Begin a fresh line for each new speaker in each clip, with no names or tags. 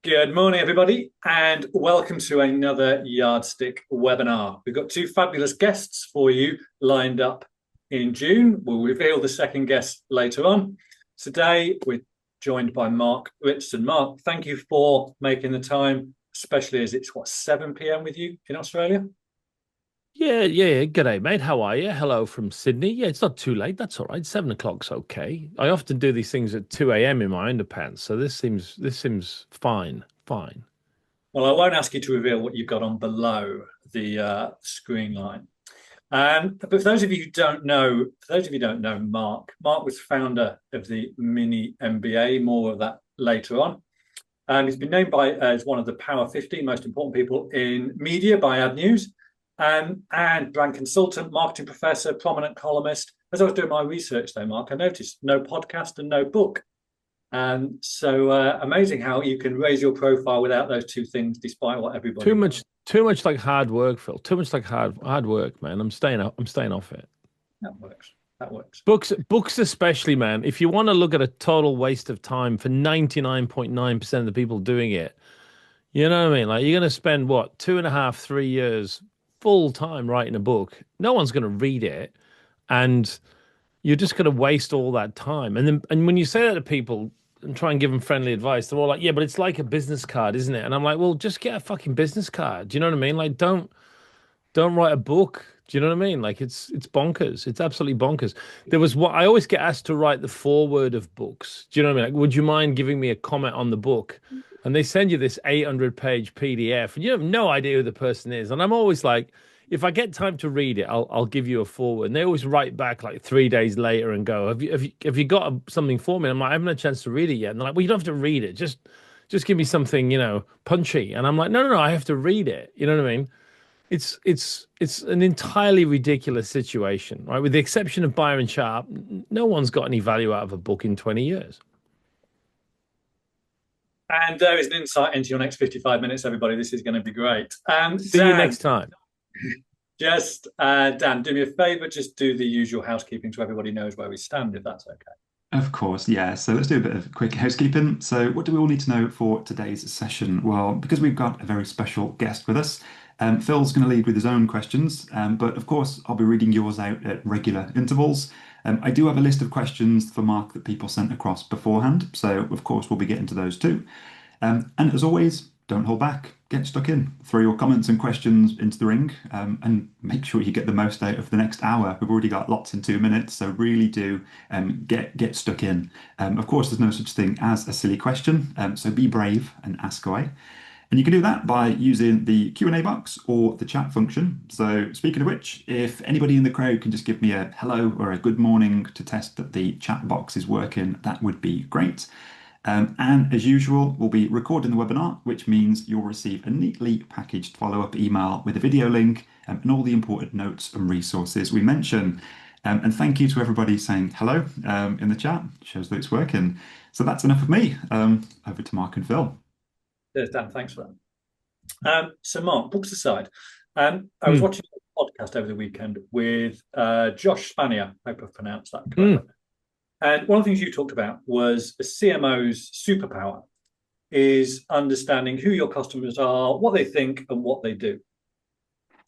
Good morning, everybody, and welcome to another Yardstick webinar. We've got two fabulous guests for you lined up in June. We'll reveal the second guest later on. Today, we're joined by Mark Ritson. Mark, thank you for making the time, especially as it's, 7 p.m. with you in Australia?
Yeah. G'day, mate. How are you? Hello from Sydney. Yeah, it's not too late. That's all right. 7 o'clock's okay. I often do these things at 2 a.m. in my underpants, so this seems fine. Fine.
Well, I won't ask you to reveal what you've got on below the screen line. But for those of you who don't know, Mark was founder of the Mini MBA. More of that later on. He's been named as one of the Power 15 most important people in media by Ad News, and brand consultant, marketing professor, prominent columnist. As I was doing my research, though, Mark, I noticed no podcast and no book. So amazing how you can raise your profile without those two things, despite what everybody.
Too much like hard work, Phil. Too much like hard work, man. I'm staying off it.
That works. That works.
Books especially, man. If you want to look at a total waste of time for 99.9% of the people doing it, you know what I mean? Like you're gonna spend what, 2.5, 3 years full time writing a book. No one's gonna read it, and you're just going to waste all that time. And when you say that to people and try and give them friendly advice, they're all like, "Yeah, but it's like a business card, isn't it?" And I'm like, "Well, just get a fucking business card." Do you know what I mean? Like, don't write a book. Do you know what I mean? Like, it's bonkers. It's absolutely bonkers. There was what I always get asked to write the foreword of books. Do you know what I mean? Like, would you mind giving me a comment on the book? And they send you this 800-page PDF, and you have no idea who the person is. And I'm always like, if I get time to read it, I'll give you a forward. And they always write back like 3 days later and go, have you got something for me? And I'm like, I haven't had a chance to read it yet. And they're like, well, you don't have to read it. Just give me something, punchy. And I'm like, no, I have to read it. You know what I mean? It's an entirely ridiculous situation, right? With the exception of Byron Sharp, no one's got any value out of a book in 20 years.
And there is an insight into your next 55 minutes, everybody. This is going to be great.
See you next time.
Dan, do me a favor, just do the usual housekeeping so everybody knows where we stand, if that's okay.
Of course, yeah. So let's do a bit of quick housekeeping. So what do we all need to know for today's session? Well, because we've got a very special guest with us, Phil's going to lead with his own questions, but of course I'll be reading yours out at regular intervals. I do have a list of questions for Mark that people sent across beforehand, so of course we'll be getting to those too. And as always, don't hold back, get stuck in, throw your comments and questions into the ring, and make sure you get the most out of the next hour. We've already got lots in 2 minutes, so really do get stuck in. Of course, there's no such thing as a silly question, so be brave and ask away. And you can do that by using the Q&A box or the chat function. So speaking of which, if anybody in the crowd can just give me a hello or a good morning to test that the chat box is working, that would be great. And as usual, we'll be recording the webinar, which means you'll receive a neatly packaged follow-up email with a video link and all the important notes and resources we mention. And thank you to everybody saying hello in the chat. Shows that it's working. So that's enough of me. Over to Mark and Phil.
Cheers, Dan. Thanks for that. So, Mark, books aside, I was watching a podcast over the weekend with Josh Spanier. I hope I've pronounced that correctly. And one of the things you talked about was a CMO's superpower is understanding who your customers are, what they think, and what they do.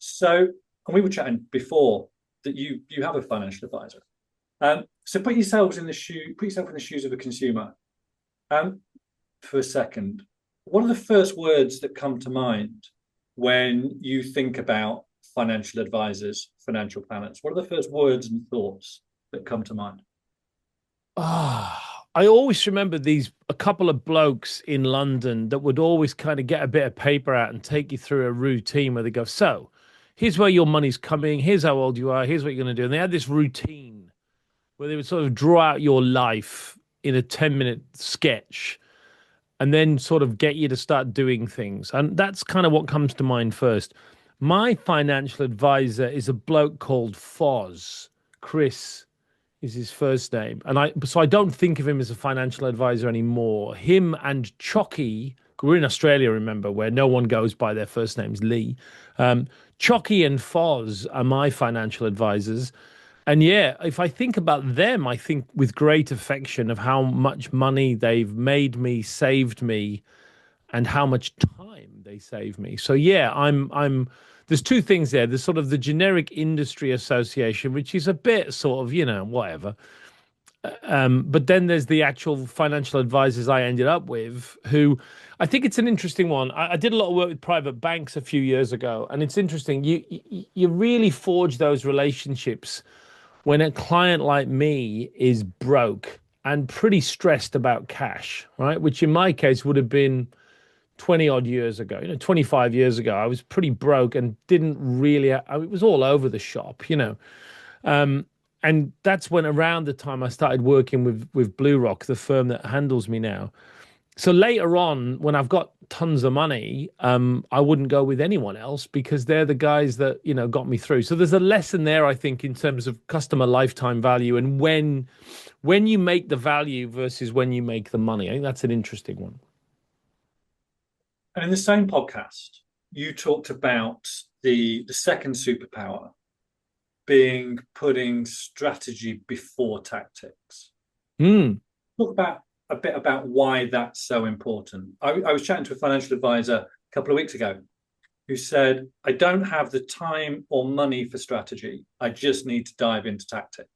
So, and we were chatting before that you have a financial advisor. So put yourself in the shoes of a consumer for a second. What are the first words that come to mind when you think about financial advisors, financial planners? What are the first words and thoughts that come to mind?
I always remember a couple of blokes in London that would always kind of get a bit of paper out and take you through a routine where they go, so here's where your money's coming, here's how old you are, here's what you're going to do. And they had this routine where they would sort of draw out your life in a 10-minute sketch and then sort of get you to start doing things. And that's kind of what comes to mind first. My financial advisor is a bloke called Foz. Chris is his first name. And I don't think of him as a financial advisor anymore. Him and Chocky, we're in Australia, remember, where no one goes by their first names, Lee. Chocky and Foz are my financial advisors. And yeah, if I think about them, I think with great affection of how much money they've made me, saved me, and how much time they save me. So yeah, I'm there's two things there. There's sort of the generic industry association, which is a bit sort of, whatever. But then there's the actual financial advisors I ended up with, who I think it's an interesting one. I did a lot of work with private banks a few years ago, and it's interesting. You really forge those relationships when a client like me is broke and pretty stressed about cash, right? Which in my case would have been 20 odd years ago, 25 years ago. I was pretty broke and didn't really, it was all over the shop. And that's when around the time I started working with Blue Rock, the firm that handles me now. So later on, when I've got tons of money, I wouldn't go with anyone else because they're the guys that, got me through. So there's a lesson there, I think, in terms of customer lifetime value and when you make the value versus when you make the money. I think that's an interesting one.
And in the same podcast, you talked about the second superpower being putting strategy before tactics. Talk about a bit about why that's so important. I was chatting to a financial advisor a couple of weeks ago who said, I don't have the time or money for strategy. I just need to dive into tactics.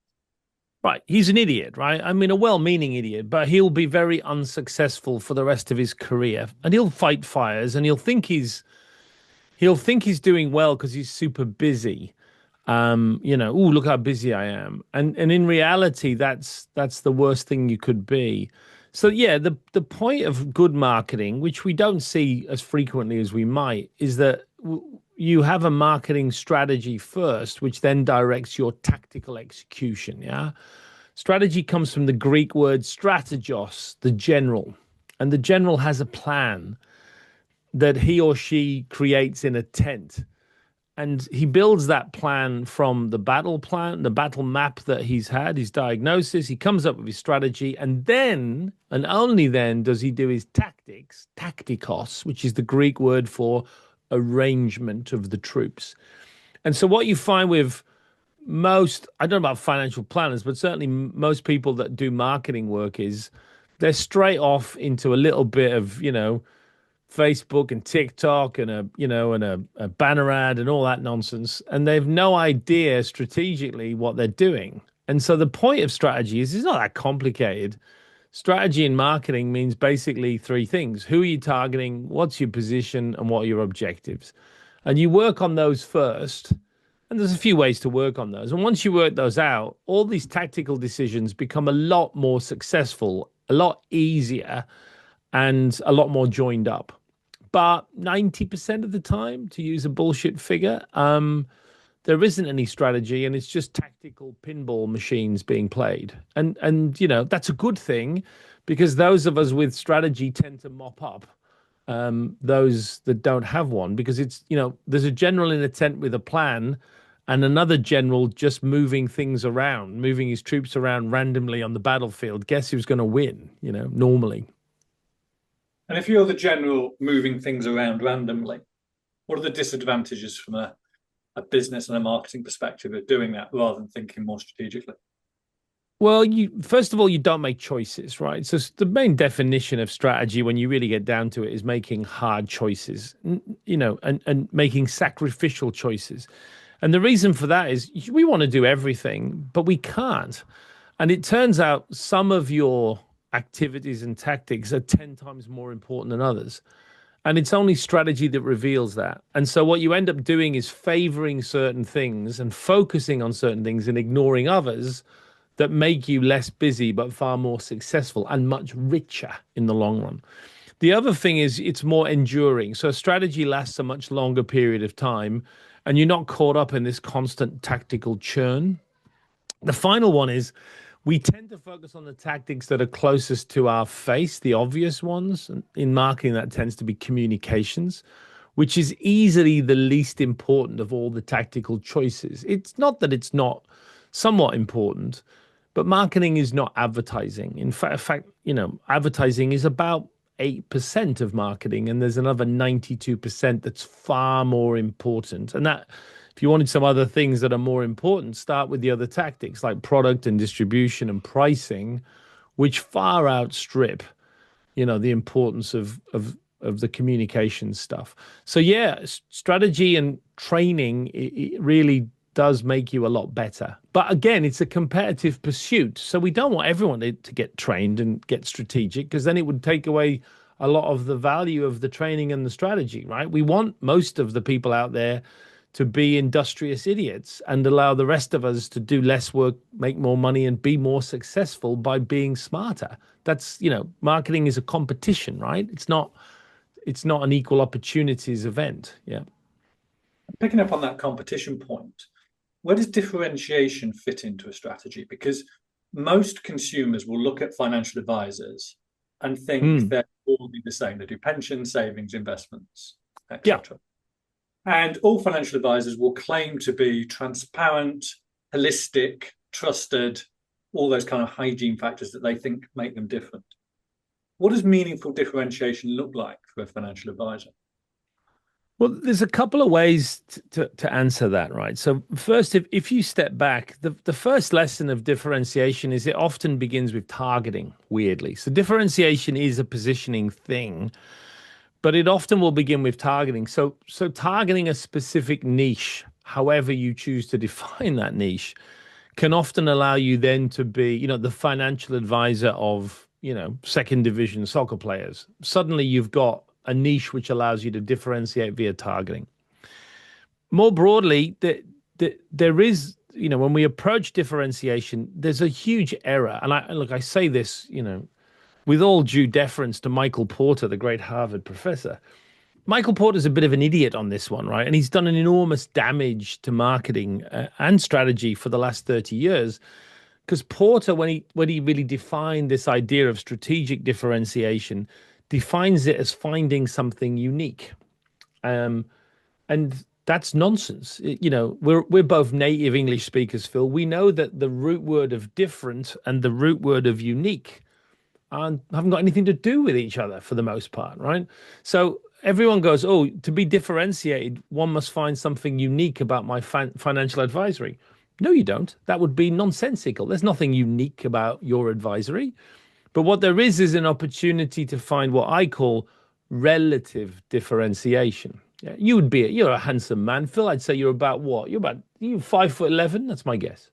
Right. He's an idiot, right? I mean, a well-meaning idiot, but he'll be very unsuccessful for the rest of his career. And he'll fight fires and he'll think he's doing well because he's super busy. Look how busy I am. And in reality, that's the worst thing you could be. So yeah, the point of good marketing, which we don't see as frequently as we might, is that you have a marketing strategy first, which then directs your tactical execution. Yeah. Strategy comes from the Greek word strategos, the general. And the general has a plan that he or she creates in a tent. And he builds that plan from the battle plan, the battle map that he's had, his diagnosis. He comes up with his strategy. And then, and only then, does he do his tactics, tactikos, which is the Greek word for arrangement of the troops. And so what you find with most, I don't know about financial planners, but certainly most people that do marketing work is they're straight off into a little bit of, Facebook and TikTok and a banner ad and all that nonsense, and they've no idea strategically what they're doing. And so the point of strategy is it's not that complicated. Strategy in marketing means basically three things: who are you targeting, what's your position, and what are your objectives? And you work on those first. And there's a few ways to work on those. And once you work those out, all these tactical decisions become a lot more successful, a lot easier, and a lot more joined up. But 90% of the time, to use a bullshit figure, there isn't any strategy, and it's just tactical pinball machines being played. And that's a good thing, because those of us with strategy tend to mop up those that don't have one, because it's, there's a general in a tent with a plan and another general just moving things around, moving his troops around randomly on the battlefield. Guess who's going to win, normally.
And if you're the general moving things around randomly, what are the disadvantages from a business and a marketing perspective of doing that rather than thinking more strategically?
Well, first of all, you don't make choices, right? So the main definition of strategy, when you really get down to it, is making hard choices, and making sacrificial choices. And the reason for that is we want to do everything, but we can't. And it turns out some of your activities and tactics are 10 times more important than others. And it's only strategy that reveals that. And so what you end up doing is favoring certain things and focusing on certain things and ignoring others that make you less busy, but far more successful and much richer in the long run. The other thing is it's more enduring. So a strategy lasts a much longer period of time, and you're not caught up in this constant tactical churn. The final one is we tend to focus on the tactics that are closest to our face, the obvious ones. In marketing, that tends to be communications, which is easily the least important of all the tactical choices. It's not that it's not somewhat important, but marketing is not advertising. In fact, advertising is about 8% of marketing, and there's another 92% that's far more important. And that, if you wanted some other things that are more important, start with the other tactics like product and distribution and pricing, which far outstrip, the importance of of the communication stuff. So yeah, strategy and training it really does make you a lot better. But again, it's a competitive pursuit. So we don't want everyone to get trained and get strategic, because then it would take away a lot of the value of the training and the strategy, right? We want most of the people out there to be industrious idiots and allow the rest of us to do less work, make more money, and be more successful by being smarter. That's, marketing is a competition, right? It's not an equal opportunities event. Yeah.
Picking up on that competition point, where does differentiation fit into a strategy? Because most consumers will look at financial advisors and think they're all the same. They do pensions, savings, investments, etc. And all financial advisors will claim to be transparent, holistic, trusted, all those kind of hygiene factors that they think make them different. What does meaningful differentiation look like for a financial advisor?
Well, there's a couple of ways to answer that, right? So first, if you step back, the first lesson of differentiation is it often begins with targeting, weirdly. So differentiation is a positioning thing, but it often will begin with targeting. So targeting a specific niche, however you choose to define that niche, can often allow you then to be, the financial advisor of, second division soccer players. Suddenly you've got a niche which allows you to differentiate via targeting. More broadly, there is, when we approach differentiation, there's a huge error. And I say this, with all due deference to Michael Porter, the great Harvard professor. Michael Porter's a bit of an idiot on this one, right? And he's done an enormous damage to marketing and strategy for the last 30 years. Because Porter, when he really defined this idea of strategic differentiation, defines it as finding something unique. And that's nonsense. We're both native English speakers, Phil. We know that the root word of different and the root word of unique haven't got anything to do with each other for the most part, right? So everyone goes, oh, to be differentiated, one must find something unique about my financial advisory. No, you don't. That would be nonsensical. There's nothing unique about your advisory. But what there is an opportunity to find what I call relative differentiation. Yeah, you're a handsome man, Phil. I'd say you're about what? You're 5'11". That's my guess.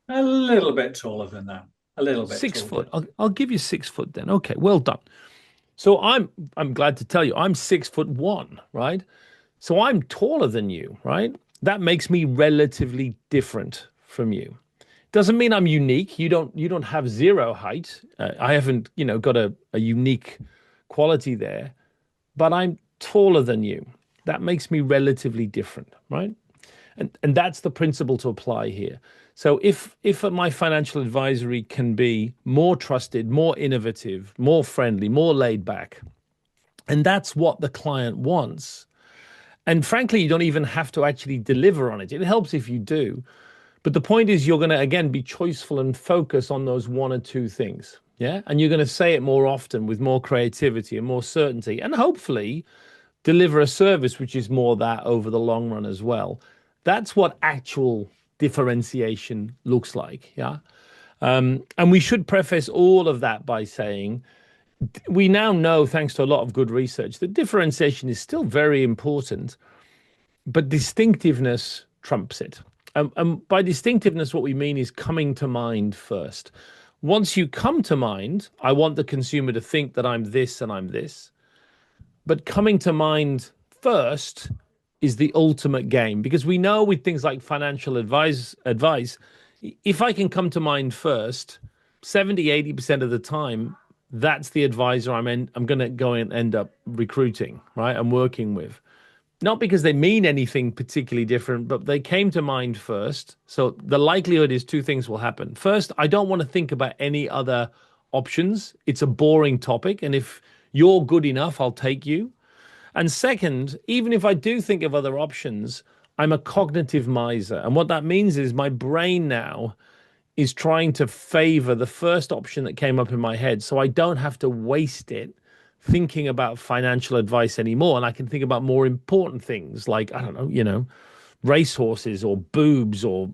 A little bit taller than that. A little bit
6
taller.
foot. I'll give you 6 foot then. Okay, well done. So I'm glad to tell you I'm 6'1", right? So I'm taller than you, right? That makes me relatively different from you. Doesn't mean I'm unique. You don't have zero height. I haven't, got a unique quality there, but I'm taller than you. That makes me relatively different, right? And that's the principle to apply here. So if my financial advisory can be more trusted, more innovative, more friendly, more laid back, and that's what the client wants. And frankly, you don't even have to actually deliver on it. It helps if you do. But the point is you're going to, again, be choiceful and focus on those one or two things. Yeah. And you're going to say it more often with more creativity and more certainty, and hopefully deliver a service which is more that over the long run as well. That's what actual differentiation looks like. Yeah. And we should preface all of that by saying we now know, thanks to a lot of good research, that differentiation is still very important, but distinctiveness trumps it. And by distinctiveness, what we mean is coming to mind first. Once you come to mind, I want the consumer to think that I'm this and I'm this. But coming to mind first is the ultimate game, because we know with things like financial advice, if I can come to mind first, 70-80% of the time, that's the advisor I'm going to go and end up recruiting, right? I'm working with. Not because they mean anything particularly different, but they came to mind first. So the likelihood is two things will happen. First, I don't want to think about any other options. It's a boring topic. And if you're good enough, I'll take you. And second, even if I do think of other options, I'm a cognitive miser. And what that means is my brain now is trying to favor the first option that came up in my head. So I don't have to waste it thinking about financial advice anymore. And I can think about more important things like, I don't know, racehorses or boobs or,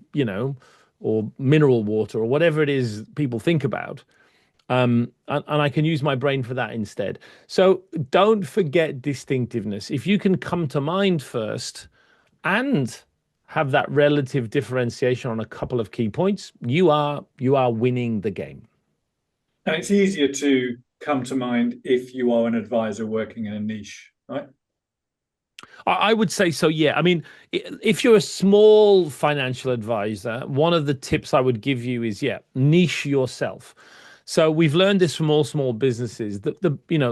or mineral water or whatever it is people think about. And I can use my brain for that instead. So don't forget distinctiveness. If you can come to mind first and have that relative differentiation on a couple of key points, you are winning the game.
And it's easier to come to mind if you are an advisor working in a niche, right?
I would say so, yeah. I mean, if you're a small financial advisor, one of the tips I would give you is, yeah, niche yourself. So we've learned this from all small businesses that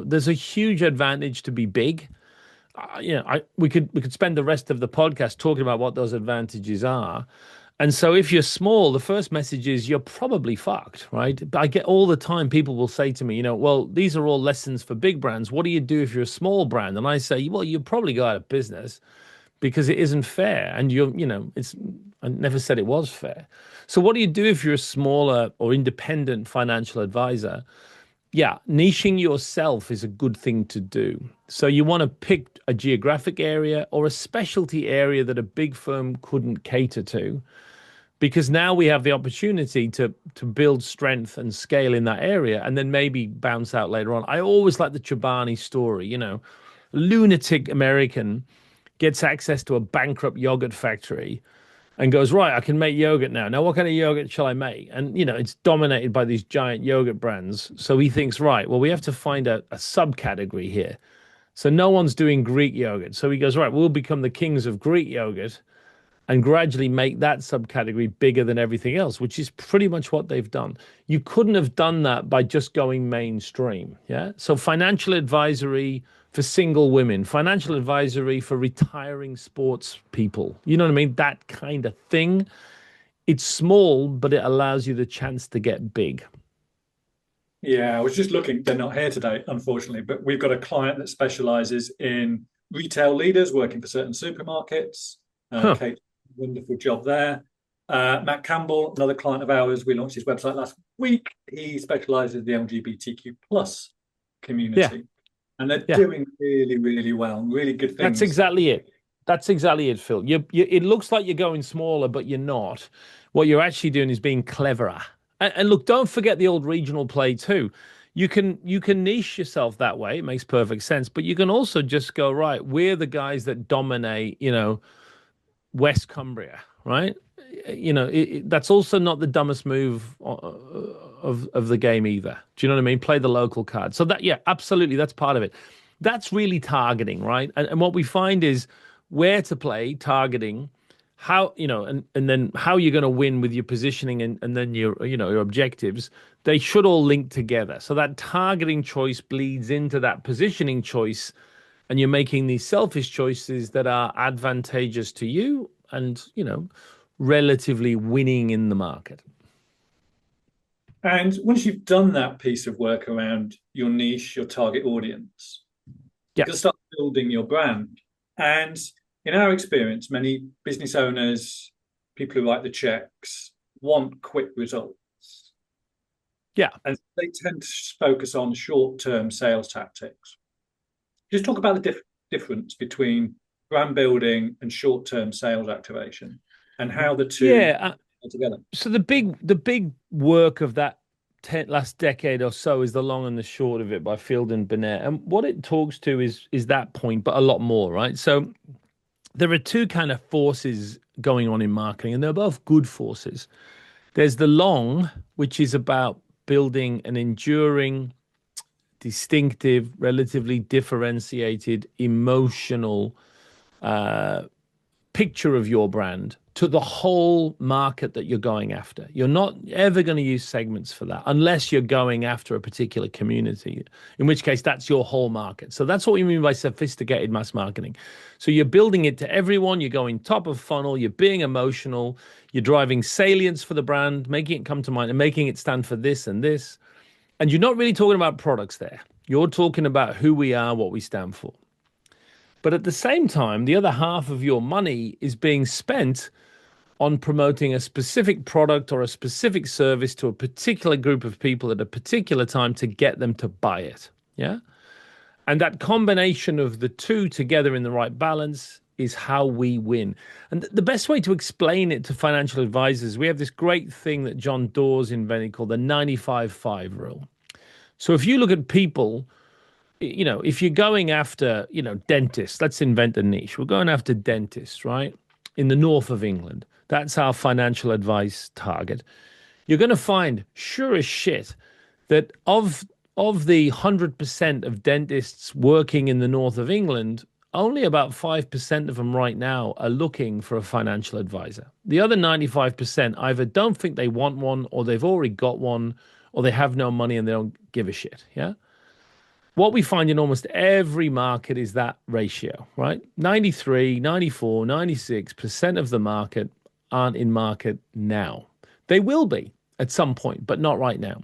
there's a huge advantage to be big. We could spend the rest of the podcast talking about what those advantages are. And so if you're small, the first message is you're probably fucked, right? But I get all the time people will say to me, well, these are all lessons for big brands. What do you do if you're a small brand? And I say, well, you probably go out of business because it isn't fair. And I never said it was fair. So what do you do if you're a smaller or independent financial advisor? Yeah, niching yourself is a good thing to do. So you want to pick a geographic area or a specialty area that a big firm couldn't cater to, because now we have the opportunity to build strength and scale in that area and then maybe bounce out later on. I always like the Chobani story, lunatic American gets access to a bankrupt yogurt factory and goes, right, I can make yogurt now. Now, what kind of yogurt shall I make? And, it's dominated by these giant yogurt brands. So he thinks, right, well, we have to find a subcategory here. So no one's doing Greek yogurt. So he goes, right, we'll become the kings of Greek yogurt and gradually make that subcategory bigger than everything else, which is pretty much what they've done. You couldn't have done that by just going mainstream. Yeah. So financial advisory for single women, financial advisory for retiring sports people. You know what I mean? That kind of thing. It's small, but it allows you the chance to get big.
Yeah, I was just looking. They're not here today, unfortunately, but we've got a client that specializes in retail leaders working for certain supermarkets.
Huh.
Kate, wonderful job there. Matt Campbell, another client of ours, we launched his website last week. He specializes in the LGBTQ plus
Yeah.
community. And they're
Yeah.
doing really, really well, really good things.
That's exactly it. That's exactly it, Phil. It looks like you're going smaller, but you're not. What you're actually doing is being cleverer. And look, don't forget the old regional play too. You can niche yourself that way. It makes perfect sense. But you can also just go, right, we're the guys that dominate, West Cumbria, right? That's also not the dumbest move of the game either. Do you know what I mean? Play the local card. So that, yeah, absolutely, that's part of it. That's really targeting, right? And what we find is where to play, targeting, how, and then how you're going to win with your positioning and then your objectives. They should all link together. So that targeting choice bleeds into that positioning choice, and you're making these selfish choices that are advantageous to you and, relatively winning in the market.
And once you've done that piece of work around your niche, your target audience, you can start building your brand. And in our experience, many business owners, people who write the checks, want quick results.
Yeah.
And they tend to focus on short-term sales tactics. Just talk about the difference between brand building and short-term sales activation and how the two are together.
So the big work of that last decade or so is the long and the short of it by Field and Burnett. And what it talks to is that point, but a lot more, right? So there are two kind of forces going on in marketing, and they're both good forces. There's the long, which is about building an enduring, distinctive, relatively differentiated, emotional picture of your brand to the whole market that you're going after. You're not ever going to use segments for that unless you're going after a particular community, in which case that's your whole market. So that's what we mean by sophisticated mass marketing. So you're building it to everyone, you're going top of funnel, you're being emotional, you're driving salience for the brand, making it come to mind and making it stand for this and this. And you're not really talking about products there. You're talking about who we are, what we stand for. But at the same time, the other half of your money is being spent on promoting a specific product or a specific service to a particular group of people at a particular time to get them to buy it. Yeah. And that combination of the two together in the right balance is how we win. And the best way to explain it to financial advisors, we have this great thing that John Dawes invented called the 95-5 rule. So if you look at people, if you're going after, dentists, let's invent a niche. We're going after dentists, right? In the north of England. That's our financial advice target. You're going to find, sure as shit, that of the 100% of dentists working in the north of England, only about 5% of them right now are looking for a financial advisor. The other 95% either don't think they want one, or they've already got one, or they have no money and they don't give a shit. Yeah. What we find in almost every market is that ratio, right? 93, 94, 96% of the market aren't in market now. They will be at some point, but not right now.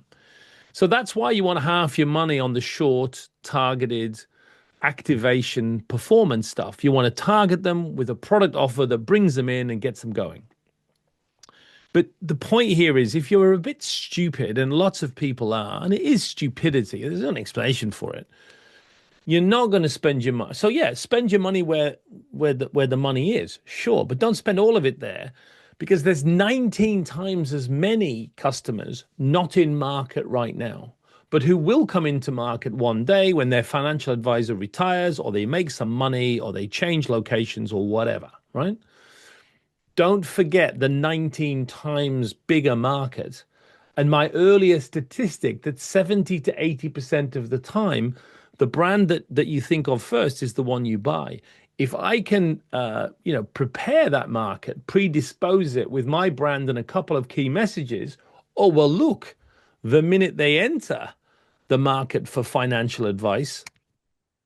So that's why you want half your money on the short, targeted activation performance stuff. You want to target them with a product offer that brings them in and gets them going. But the point here is, if you're a bit stupid, and lots of people are, and it is stupidity, there's no explanation for it, you're not going to spend your money. So yeah, spend your money where the money is, sure, but don't spend all of it there, because there's 19 times as many customers not in market right now, but who will come into market one day when their financial advisor retires, or they make some money, or they change locations, or whatever, right? Don't forget the 19 times bigger market. And my earlier statistic that 70 to 80% of the time, the brand that you think of first is the one you buy. If I can, prepare that market, predispose it with my brand and a couple of key messages, oh, well, look, the minute they enter the market for financial advice,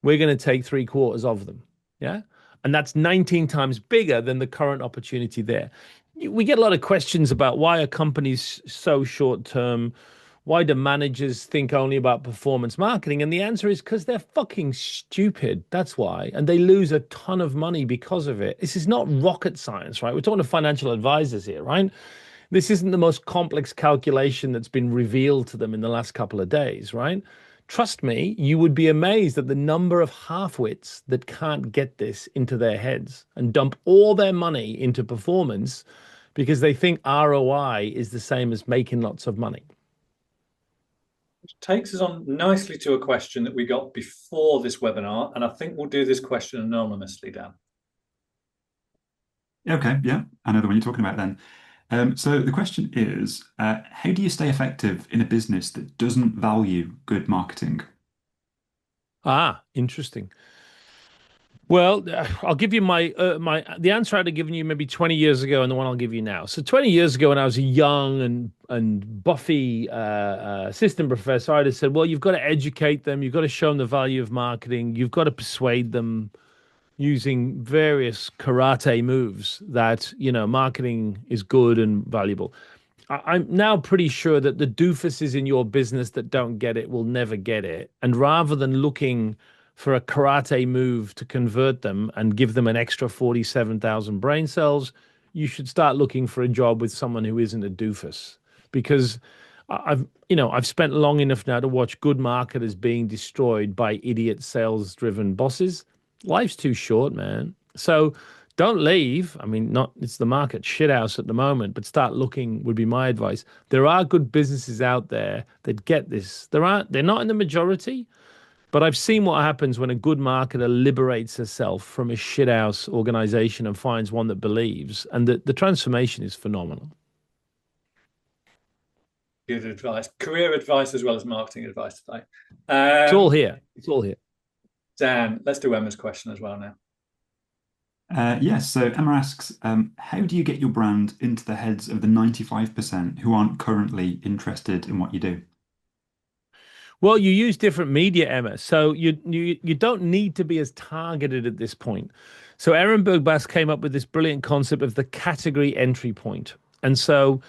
we're going to take 3/4 of them. Yeah. And that's 19 times bigger than the current opportunity there. We get a lot of questions about, why are companies so short term? Why do managers think only about performance marketing? And the answer is because they're fucking stupid. That's why. And they lose a ton of money because of it. This is not rocket science, right? We're talking to financial advisors here, right? This isn't the most complex calculation that's been revealed to them in the last couple of days, right? Trust me, you would be amazed at the number of half-wits that can't get this into their heads and dump all their money into performance because they think ROI is the same as making lots of money.
Which takes us on nicely to a question that we got before this webinar, and I think we'll do this question anonymously, Dan.
Okay, yeah, I know the one you're talking about then. So the question is, how do you stay effective in a business that doesn't value good marketing?
Interesting. Well, I'll give you the answer I'd have given you maybe 20 years ago, and the one I'll give you now. So 20 years ago, when I was a young and buffy assistant professor, I'd have said, well, you've got to educate them, you've got to show them the value of marketing, you've got to persuade them using various karate moves that, marketing is good and valuable. I'm now pretty sure that the doofuses in your business that don't get it will never get it. And rather than looking for a karate move to convert them and give them an extra 47,000 brain cells, you should start looking for a job with someone who isn't a doofus. Because I've spent long enough now to watch good marketers being destroyed by idiot sales-driven bosses. Life's too short, man. So don't leave. I mean, it's the market shithouse at the moment, but start looking would be my advice. There are good businesses out there that get this. They're not in the majority, but I've seen what happens when a good marketer liberates herself from a shithouse organization and finds one that believes, and the transformation is phenomenal.
Good advice. Career advice as well as marketing advice today.
It's all here. It's all here.
Dan, let's do Emma's question as well now.
Yes, so Emma asks, how do you get your brand into the heads of the 95% who aren't currently interested in what you do?
Well, you use different media, Emma, so you don't need to be as targeted at this point. So Aaron Bergbass came up with this brilliant concept of the category entry point. And so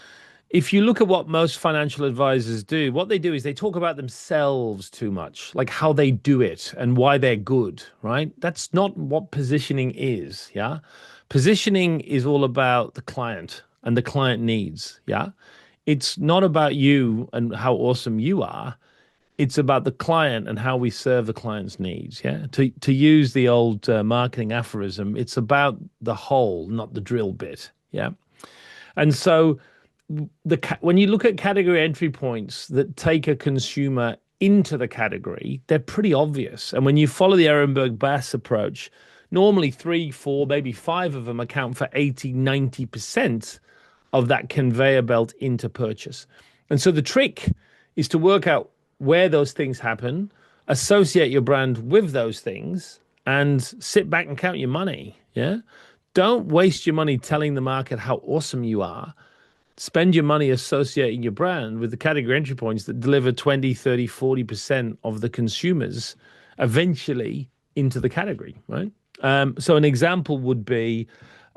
if you look at what most financial advisors do, what they do is they talk about themselves too much, like how they do it and why they're good, right? That's not what positioning is, yeah? Positioning is all about the client and the client needs, yeah? It's not about you and how awesome you are. It's about the client and how we serve the client's needs, yeah? To use the old marketing aphorism, it's about the whole, not the drill bit, yeah? And so when you look at category entry points that take a consumer into the category, they're pretty obvious. And when you follow the Ehrenberg-Bass approach, normally 3, 4, maybe 5 of them account for 80, 90% of that conveyor belt into purchase. And so the trick is to work out where those things happen, associate your brand with those things, and sit back and count your money. Yeah. Don't waste your money telling the market how awesome you are. Spend your money associating your brand with the category entry points that deliver 20, 30, 40% of the consumers eventually into the category, right? So an example would be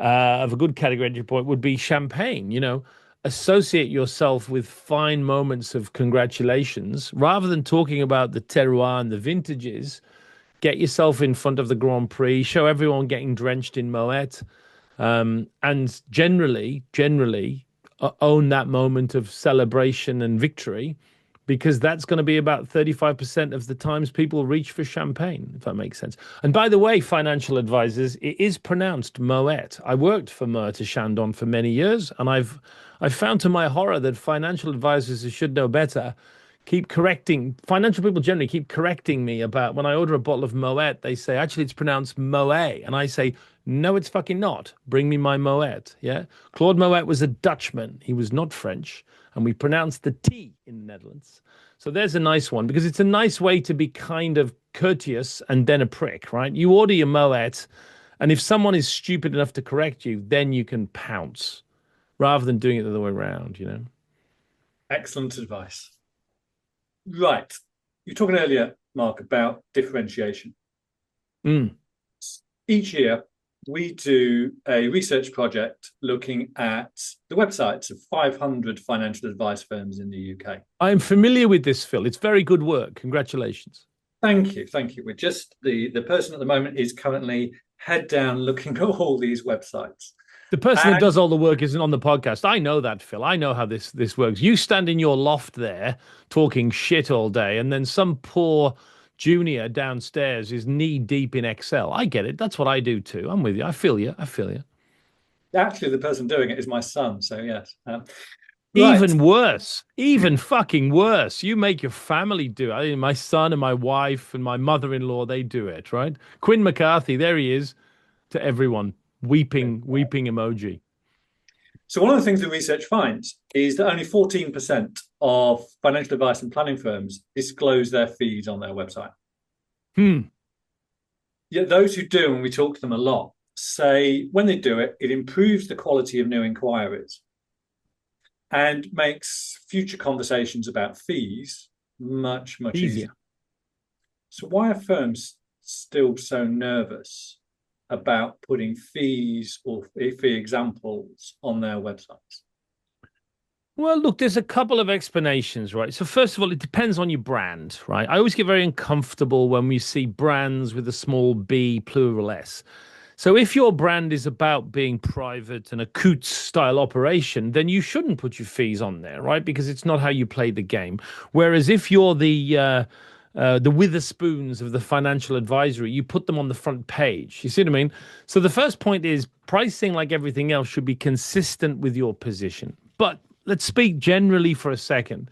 of a good category entry point would be champagne. Associate yourself with fine moments of congratulations rather than talking about the terroir and the vintages. Get yourself in front of the Grand Prix, show everyone getting drenched in Moet, and generally own that moment of celebration and victory, because that's going to be about 35% of the times people reach for champagne, if that makes sense. And by the way, financial advisors, it is pronounced Moet. I worked for Moet Chandon for many years, and I've found to my horror that financial advisors who should know better financial people generally keep correcting me about when I order a bottle of Moet, they say, actually, it's pronounced Moet. And I say, no, it's fucking not. Bring me my Moet. Yeah. Claude Moet was a Dutchman. He was not French. And we pronounced the T in the Netherlands. So there's a nice one, because it's a nice way to be kind of courteous and then a prick, right? You order your Moet, and if someone is stupid enough to correct you, then you can pounce rather than doing it the other way around,
Excellent advice. Right. You were talking earlier, Mark, about differentiation. Each year, we do a research project looking at the websites of 500 financial advice firms in the UK.
I'm familiar with this, Phil. It's very good work. Congratulations.
Thank you. We're just the person at the moment is currently head down looking at all these websites.
The person that does all the work isn't on the podcast. I know that, Phil. I know how this works. You stand in your loft there talking shit all day, and then some poor junior downstairs is knee deep in Excel. I get it. That's what I do too. I'm with you. I feel you.
Actually, the person doing it is my son. So yes.
Even worse. Even fucking worse. You make your family do it. I mean, my son and my wife and my mother-in-law, they do it, right? Quinn McCarthy, there he is, to everyone. Weeping emoji.
So one of the things the research finds is that only 14% of financial advice and planning firms disclose their fees on their website. Yet those who do, and we talk to them a lot, say when they do it, it improves the quality of new inquiries and makes future conversations about fees much easier. So why are firms still so nervous about putting fees or fee examples on their websites?
Well, look, there's a couple of explanations, right? So first of all, it depends on your brand, right? I always get very uncomfortable when we see brands with a small b, plural s. So if your brand is about being private and a Coutts style operation, then you shouldn't put your fees on there, right? Because it's not how you play the game. Whereas if you're the Witherspoons of the financial advisory, you put them on the front page. You see what I mean? So the first point is pricing, like everything else, should be consistent with your position. But let's speak generally for a second.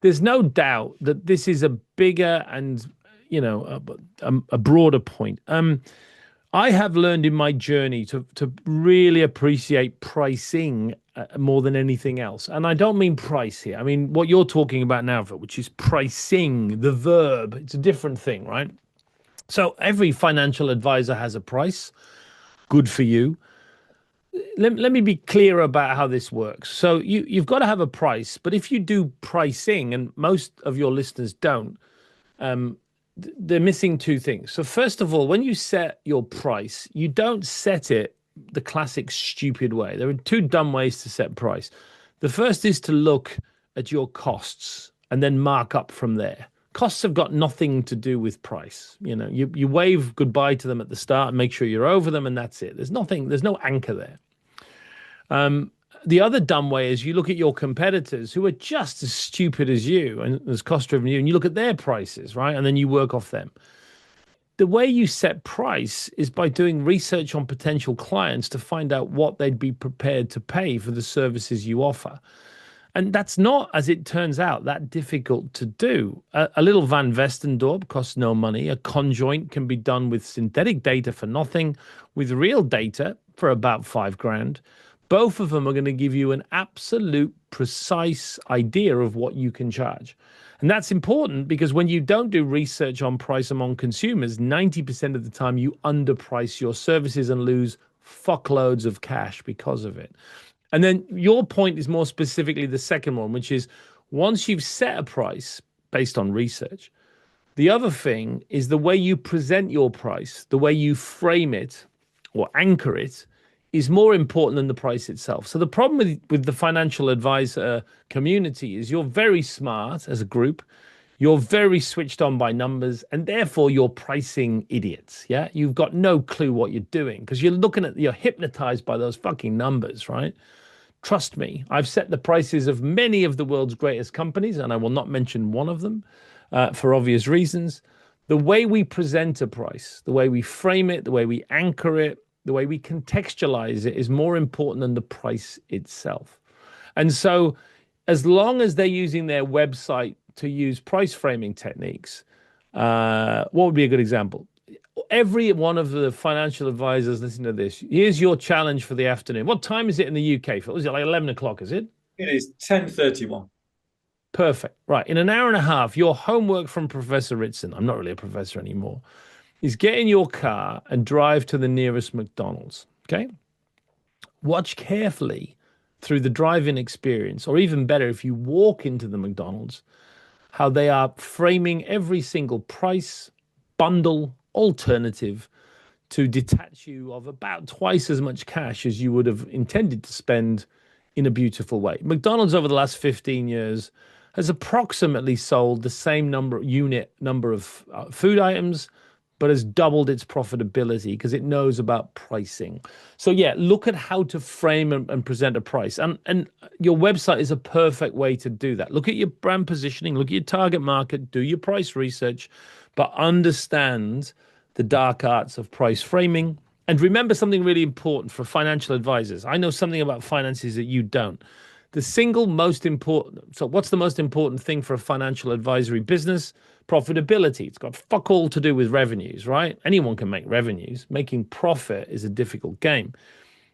There's no doubt that this is a bigger and, a broader point. I have learned in my journey to really appreciate pricing more than anything else. And I don't mean price here. I mean what you're talking about now, which is pricing, the verb. It's a different thing, right? So every financial advisor has a price. Good for you. Let me be clear about how this works. So you've got to have a price, but if you do pricing, and most of your listeners don't, they're missing two things. So first of all, when you set your price, you don't set it the classic stupid way. There are two dumb ways to set price. The first is to look at your costs and then mark up from there. Costs have got nothing to do with price. You wave goodbye to them at the start and make sure you're over them, and that's it. There's no anchor there. The other dumb way is you look at your competitors who are just as stupid as you and as cost-driven as you, and you look at their prices, right? And then you work off them. The way you set price is by doing research on potential clients to find out what they'd be prepared to pay for the services you offer. And that's not, as it turns out, that difficult to do. A little Van Westendorp costs no money. A conjoint can be done with synthetic data for nothing, with real data for about $5,000. Both of them are going to give you an absolute precise idea of what you can charge. And that's important because when you don't do research on price among consumers, 90% of the time you underprice your services and lose fuckloads of cash because of it. And then your point is more specifically the second one, which is once you've set a price based on research, the other thing is the way you present your price, the way you frame it or anchor it is more important than the price itself. So the problem with the financial advisor community is you're very smart as a group. You're very switched on by numbers, and therefore you're pricing idiots. Yeah, you've got no clue what you're doing because you're hypnotized by those fucking numbers, right? Trust me, I've set the prices of many of the world's greatest companies, and I will not mention one of them for obvious reasons. The way we present a price, the way we frame it, the way we anchor it, the way we contextualize it is more important than the price itself. And so as long as they're using their website to use price framing techniques, what would be a good example? Every one of the financial advisors listen to this. Here's your challenge for the afternoon. What time is it in the UK, Phil? Is it like 11 o'clock, is it?
It is 10:31.
Perfect. Right. In an hour and a half, your homework from Professor Ritson, I'm not really a professor anymore, is get in your car and drive to the nearest McDonald's. Okay. Watch carefully through the drive-in experience, or even better, if you walk into the McDonald's, how they are framing every single price, bundle, alternative to detach you of about twice as much cash as you would have intended to spend in a beautiful way. McDonald's over the last 15 years has approximately sold the same number of food items, but has doubled its profitability because it knows about pricing. So yeah, look at how to frame and present a price. And your website is a perfect way to do that. Look at your brand positioning, look at your target market, do your price research, but understand the dark arts of price framing. And remember something really important for financial advisors. I know something about finances that you don't. The single most important, so what's the most important thing for a financial advisory business? Profitability. It's got fuck all to do with revenues, right? Anyone can make revenues. Making profit is a difficult game.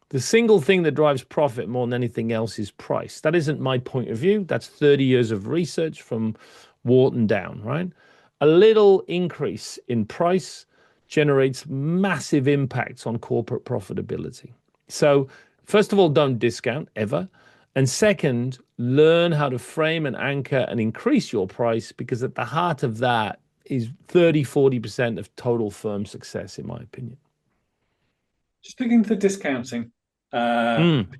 The single thing that drives profit more than anything else is price. That isn't my point of view. That's 30 years of research from Wharton down, right? A little increase in price generates massive impacts on corporate profitability. So, first of all, don't discount ever. And second, learn how to frame and anchor and increase your price, because at the heart of that is 30-40% of total firm success, in my opinion.
Just looking to the discounting. Second,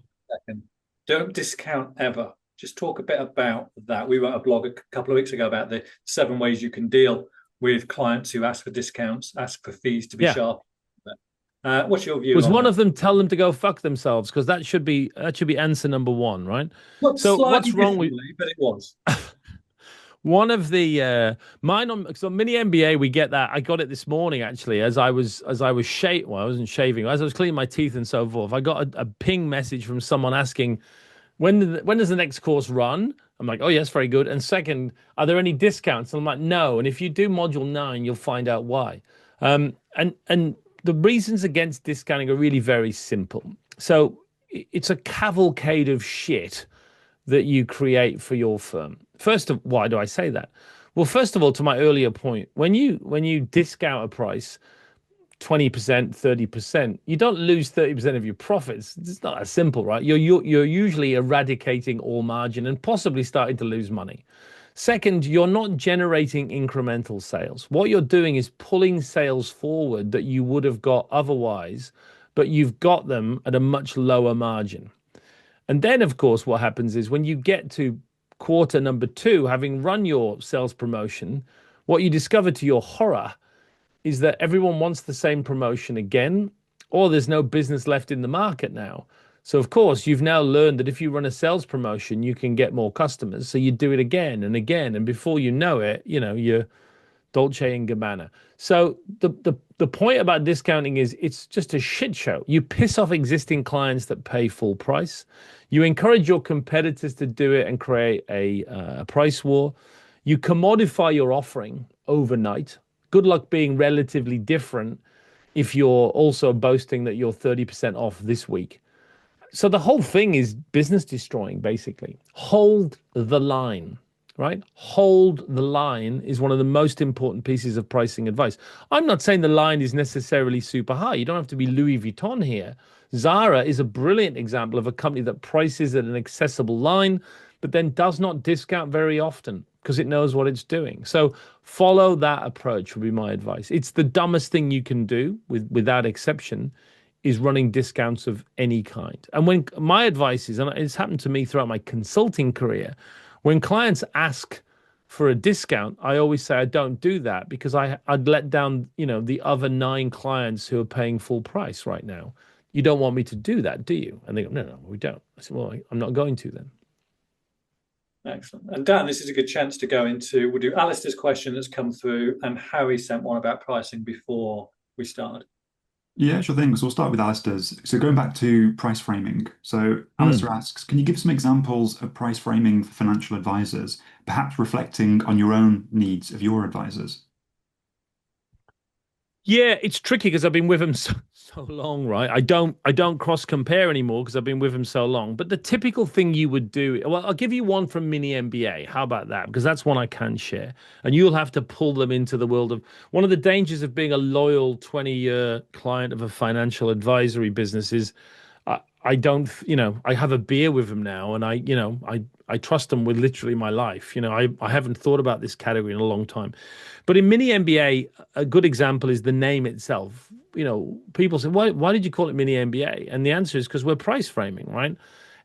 don't discount ever. Just talk a bit about that. We wrote a blog a couple of weeks ago about the 7 ways you can deal with clients who ask for discounts, ask for fees to be sharp. What's your view?
Was one of them tell them to go fuck themselves? Because that should be answer number 1, right?
So what's wrong with? But it was.
One of the mine on so mini MBA, we get that. I got it this morning actually, as I was shaving. Well, I wasn't shaving. As I was cleaning my teeth and so forth, I got a ping message from someone asking, when does the next course run? I'm like, oh yes, very good. And second, are there any discounts? And I'm like, no. And if you do module 9, you'll find out why. And the reasons against discounting are really very simple. So it's a cavalcade of shit that you create for your firm. Why do I say that? Well, first of all, to my earlier point, when you discount a price 20%, 30%, you don't lose 30% of your profits. It's not that simple, right? You're usually eradicating all margin and possibly starting to lose money. Second, you're not generating incremental sales. What you're doing is pulling sales forward that you would have got otherwise, but you've got them at a much lower margin. And then, of course, what happens is when you get to quarter number 2, having run your sales promotion, what you discover to your horror is that everyone wants the same promotion again, or there's no business left in the market now. So, of course, you've now learned that if you run a sales promotion, you can get more customers. So you do it again and again. And before you know it, your Dolce and Gabbana. So the point about discounting is it's just a shit show. You piss off existing clients that pay full price. You encourage your competitors to do it and create a price war. You commodify your offering overnight. Good luck being relatively different if you're also boasting that you're 30% off this week. So the whole thing is business destroying, basically. Hold the line, right? Hold the line is one of the most important pieces of pricing advice. I'm not saying the line is necessarily super high. You don't have to be Louis Vuitton here. Zara is a brilliant example of a company that prices at an accessible line, but then does not discount very often because it knows what it's doing. So follow that approach would be my advice. It's the dumbest thing you can do without exception is running discounts of any kind. And when my advice is, and it's happened to me throughout my consulting career, when clients ask for a discount, I always say I don't do that because I'd let down, the other 9 clients who are paying full price right now. You don't want me to do that, do you? And they go, no, we don't. I said, well, I'm not going to then.
Excellent. And Dan, this is a good chance to go into, we'll do Alistair's question that's come through and Harry sent one about pricing before we started.
Yeah, sure thing. So we'll start with Alistair's. So going back to price framing. So Alistair asks, can you give some examples of price framing for financial advisors, perhaps reflecting on your own needs of your advisors?
Yeah, it's tricky because I've been with him so long, right? I don't cross compare anymore because I've been with him so long. But the typical thing you would do, well, I'll give you one from Mini MBA. How about that? Because that's one I can share. And you'll have to pull them into the world of one of the dangers of being a loyal 20-year client of a financial advisory business is I don't, I have a beer with him now and I trust him with literally my life. I haven't thought about this category in a long time. But in Mini MBA, a good example is the name itself. People say, why did you call it Mini MBA? And the answer is because we're price framing, right?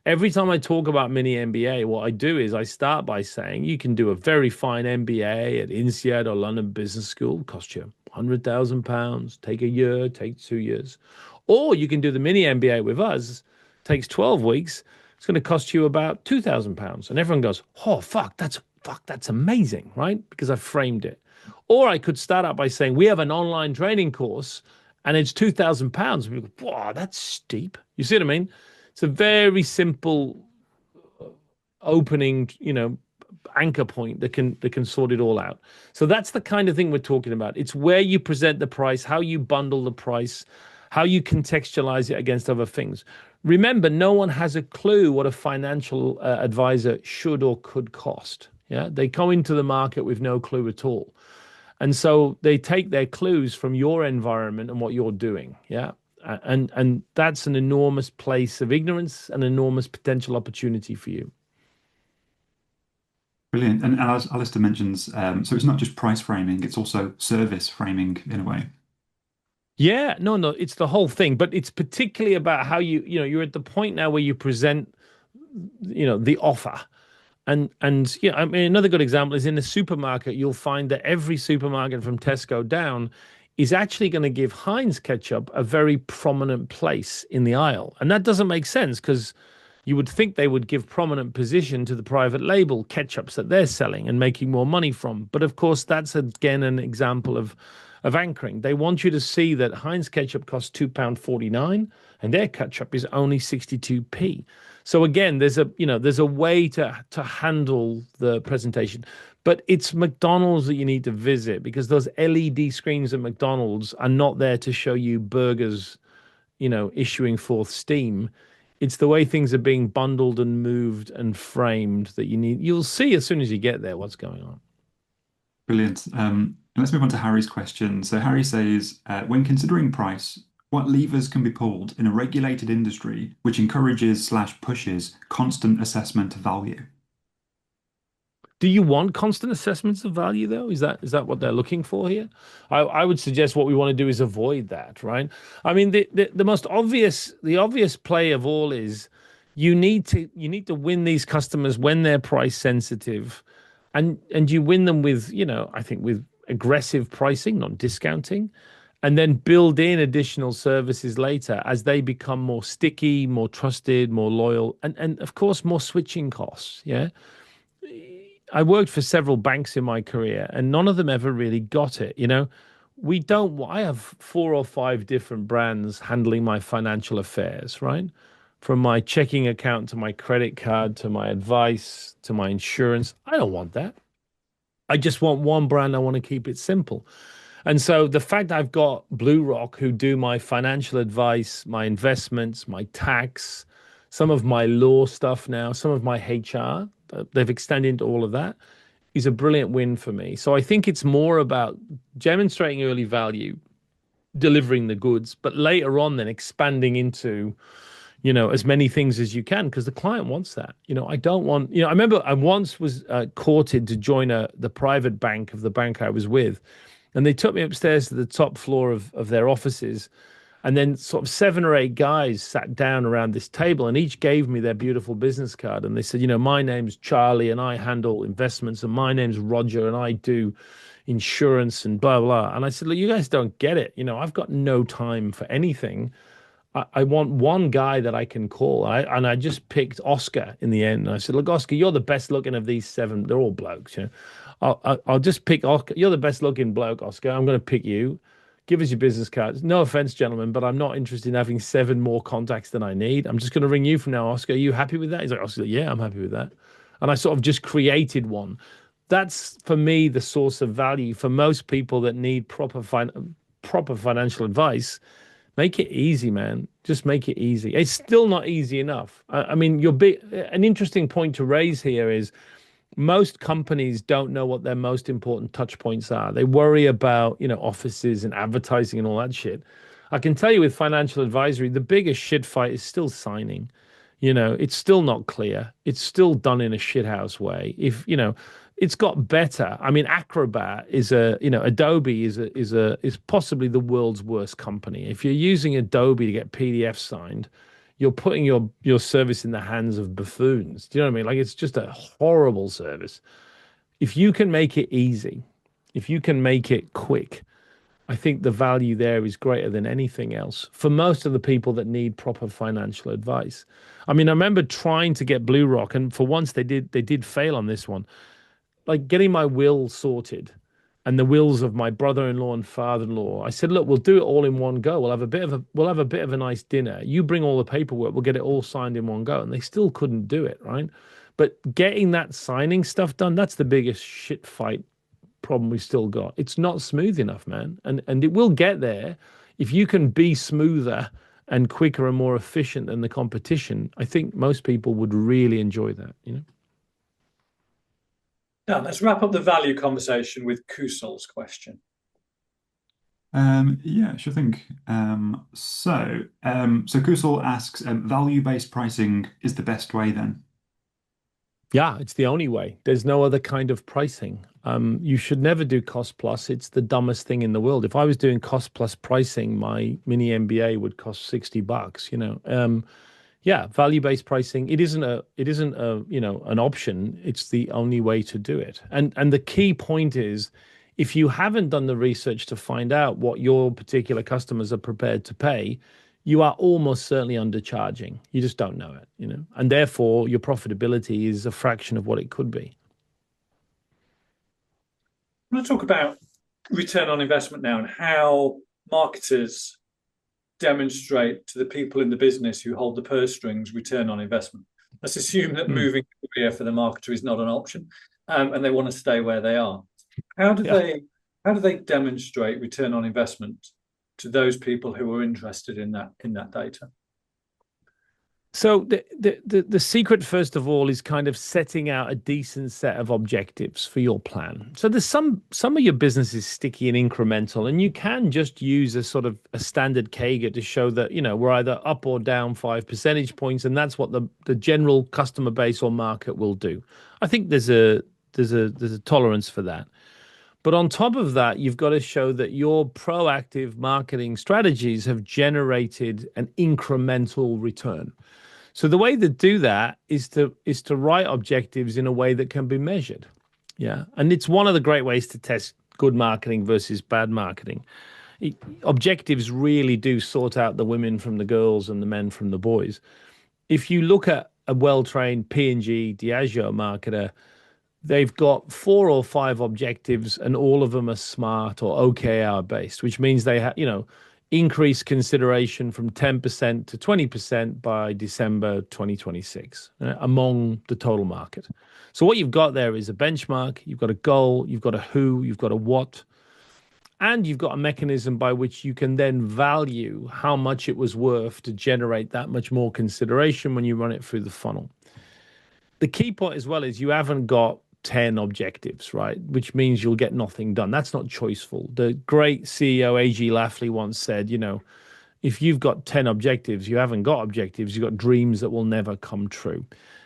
Every time I talk about Mini MBA, what I do is I start by saying you can do a very fine MBA at INSEAD or London Business School, cost you £100,000, take a year, take 2 years. Or you can do the Mini MBA with us, takes 12 weeks. It's going to cost you about £2,000. And everyone goes, oh, that's amazing, right? Because I've framed it. Or I could start out by saying, we have an online training course and it's £2,000. We go, wow, that's steep. You see what I mean? It's a very simple opening, anchor point that can sort it all out. So that's the kind of thing we're talking about. It's where you present the price, how you bundle the price, how you contextualize it against other things. Remember, no one has a clue what a financial advisor should or could cost. Yeah, they come into the market with no clue at all. And so they take their clues from your environment and what you're doing. Yeah. And that's an enormous place of ignorance, an enormous potential opportunity for you.
Brilliant. And as Alistair mentions, so it's not just price framing, it's also service framing in a way.
Yeah, no, it's the whole thing, but it's particularly about how you're at the point now where you present, the offer. And yeah, I mean, another good example is in the supermarket, you'll find that every supermarket from Tesco down is actually going to give Heinz ketchup a very prominent place in the aisle. And that doesn't make sense because you would think they would give prominent position to the private label ketchups that they're selling and making more money from. But of course, that's again an example of anchoring. They want you to see that Heinz ketchup costs £2.49 and their ketchup is only 62p. So again, there's a way to handle the presentation, but it's McDonald's that you need to visit because those LED screens at McDonald's are not there to show you burgers, issuing forth steam. It's the way things are being bundled and moved and framed that you'll see as soon as you get there what's going on.
Brilliant. Let's move on to Harry's question. So Harry says, when considering price, what levers can be pulled in a regulated industry which encourages/pushes constant assessment of value?
Do you want constant assessments of value, though? Is that what they're looking for here? I would suggest what we want to do is avoid that, right? I mean, the obvious play of all is you need to win these customers when they're price sensitive, and you win them with, I think with aggressive pricing, not discounting, and then build in additional services later as they become more sticky, more trusted, more loyal, and of course more switching costs. Yeah. I worked for several banks in my career, and none of them ever really got it. We don't. I have 4 or 5 different brands handling my financial affairs, right? From my checking account to my credit card to my advice to my insurance. I don't want that. I just want one brand. I want to keep it simple. And so the fact I've got Blue Rock who do my financial advice, my investments, my tax, some of my law stuff now, some of my HR, they've extended into all of that, is a brilliant win for me. So I think it's more about demonstrating early value, delivering the goods, but later on then expanding into, as many things as you can, because the client wants that. I don't want, I remember I once was courted to join the private bank of the bank I was with. And they took me upstairs to the top floor of their offices. And then sort of 7 or 8 guys sat down around this table and each gave me their beautiful business card. And they said, my name's Charlie and I handle investments. And my name's Roger and I do insurance and blah, blah. And I said, look, you guys don't get it. I've got no time for anything. I want one guy that I can call. And I just picked Oscar in the end. And I said, look, Oscar, you're the best looking of these 7. They're all blokes, I'll just pick Oscar. You're the best looking bloke, Oscar. I'm going to pick you. Give us your business cards. No offense, gentlemen, but I'm not interested in having 7 more contacts than I need. I'm just going to ring you from now, Oscar. Are you happy with that? He's like, Oscar, yeah, I'm happy with that. And I sort of just created one. That's, for me, the source of value for most people that need proper financial advice. Make it easy, man. Just make it easy. It's still not easy enough. I mean, an interesting point to raise here is most companies don't know what their most important touch points are. They worry about, offices and advertising and all that shit. I can tell you with financial advisory, the biggest shit fight is still signing. It's still not clear. It's still done in a shithouse way. It's got better. I mean, Acrobat Adobe is possibly the world's worst company. If you're using Adobe to get PDF signed, you're putting your service in the hands of buffoons. Do you know what I mean? Like, it's just a horrible service. If you can make it easy, if you can make it quick, I think the value there is greater than anything else for most of the people that need proper financial advice. I mean, I remember trying to get Blue Rock, and for once they did fail on this one. Like getting my will sorted and the wills of my brother-in-law and father-in-law. I said, look, we'll do it all in one go. We'll have a bit of a nice dinner. You bring all the paperwork. We'll get it all signed in one go. And they still couldn't do it, right? But getting that signing stuff done, that's the biggest shit fight problem we've still got. It's not smooth enough, man. And it will get there. If you can be smoother and quicker and more efficient than the competition, I think most people would really enjoy that,
Now, let's wrap up the value conversation with Kusal's question.
Yeah, sure thing. So Kusal asks, value-based pricing is the best way then?
Yeah, it's the only way. There's no other kind of pricing. You should never do cost plus. It's the dumbest thing in the world. If I was doing cost plus pricing, my mini MBA would cost $60, Yeah, value-based pricing. It isn't an option. It's the only way to do it. And the key point is, if you haven't done the research to find out what your particular customers are prepared to pay, you are almost certainly undercharging. You just don't know it, and therefore your profitability is a fraction of what it could be.
I'm going to talk about return on investment now and how marketers demonstrate to the people in the business who hold the purse strings return on investment. Let's assume that moving career for the marketer is not an option, and they want to stay where they are. How do they demonstrate return on investment to those people who are interested in that data?
So the secret, first of all, is kind of setting out a decent set of objectives for your plan. So there's some of your business is sticky and incremental, and you can just use a sort of a standard CAGR to show that, we're either up or down 5 percentage points, and that's what the general customer base or market will do. I think there's a tolerance for that. But on top of that, you've got to show that your proactive marketing strategies have generated an incremental return. So the way to do that is to write objectives in a way that can be measured. Yeah. And it's one of the great ways to test good marketing versus bad marketing. Objectives really do sort out the women from the girls and the men from the boys. If you look at a well-trained P&G Diageo marketer, they've got 4 or 5 objectives, and all of them are smart or OKR based, which means they have, increase consideration from 10% to 20% by December 2026 among the total market. So what you've got there is a benchmark, you've got a goal, you've got a who, you've got a what, and you've got a mechanism by which you can then value how much it was worth to generate that much more consideration when you run it through the funnel. The key point as well is you haven't got 10 objectives, right? Which means you'll get nothing done. That's not choiceful. The great CEO A.G. Lafley once said, if you've got 10 objectives, you haven't got objectives, you've got dreams that will never come true.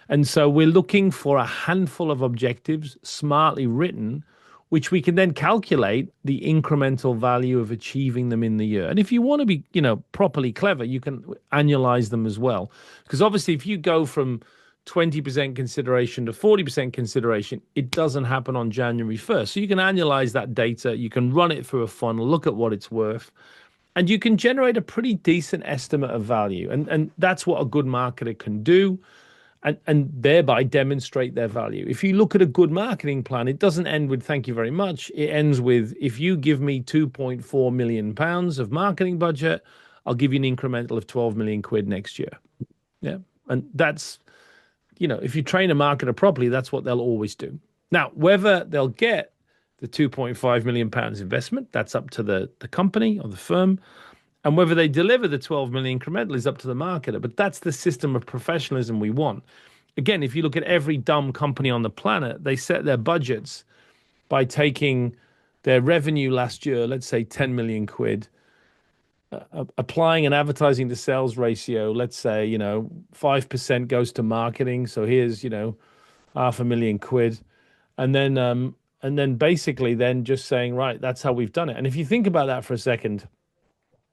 And so we're looking for a handful of objectives, smartly written, which we can then calculate the incremental value of achieving them in the year. And if you want to be, properly clever, you can annualize them as well. Because obviously, if you go from 20% consideration to 40% consideration, it doesn't happen on January 1st. So you can annualize that data, you can run it through a funnel, look at what it's worth, and you can generate a pretty decent estimate of value. And that's what a good marketer can do, and thereby demonstrate their value. If you look at a good marketing plan, it doesn't end with thank you very much. It ends with, if you give me 2.4 million pounds of marketing budget, I'll give you an incremental of 12 million quid next year. Yeah. And that's, if you train a marketer properly, that's what they'll always do. Now, whether they'll get the 2.5 million pounds investment, that's up to the company or the firm. And whether they deliver the 12 million incremental is up to the marketer. But that's the system of professionalism we want. Again, if you look at every dumb company on the planet, they set their budgets by taking their revenue last year, let's say 10 million quid, applying an advertising to sales ratio, let's say, 5% goes to marketing. So here's, 500,000 quid. And then basically then just saying, right, that's how we've done it. And if you think about that for a second,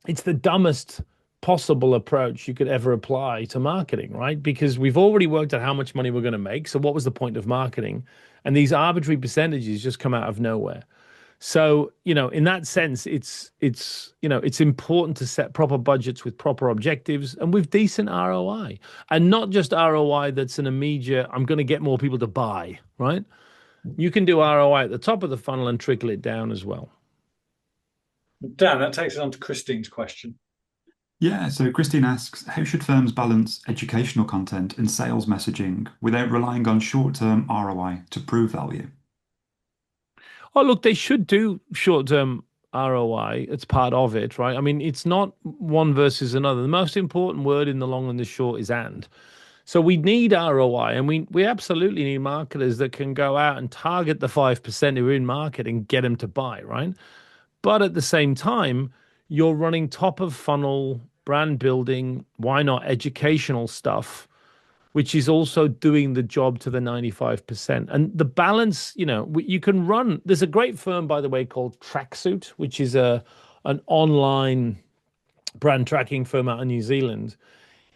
it's the dumbest possible approach you could ever apply to marketing, right? Because we've already worked out how much money we're going to make. So what was the point of marketing? And these arbitrary percentages just come out of nowhere. So, in that sense, it's important to set proper budgets with proper objectives and with decent ROI, and not just ROI that's an immediate, I'm going to get more people to buy, right? You can do ROI at the top of the funnel and trickle it down as well.
Dan, that takes us on to Christine's question.
Yeah, so Christine asks, how should firms balance educational content and sales messaging without relying on short-term ROI to prove value?
Oh, look, they should do short-term ROI. It's part of it, right? I mean, it's not one versus another. The most important word in the long and the short is and. So we need ROI, and we absolutely need marketers that can go out and target the 5% who are in market and get them to buy, right? But at the same time, you're running top of funnel brand building, why not educational stuff, which is also doing the job to the 95%. And the balance, you can run. There's a great firm, by the way, called Tracksuit, which is an online brand tracking firm out of New Zealand.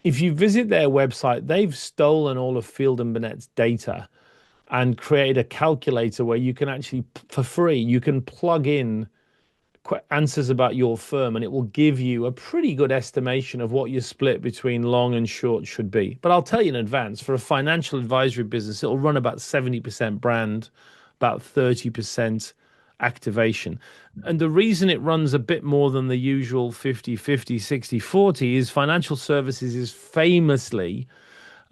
If you visit their website, they've stolen all of Field and Burnett's data and created a calculator where you can actually, for free, you can plug in answers about your firm, and it will give you a pretty good estimation of what your split between long and short should be. But I'll tell you in advance, for a financial advisory business, it'll run about 70% brand, about 30% activation. And the reason it runs a bit more than the usual 50-50, 60-40 is financial services is famously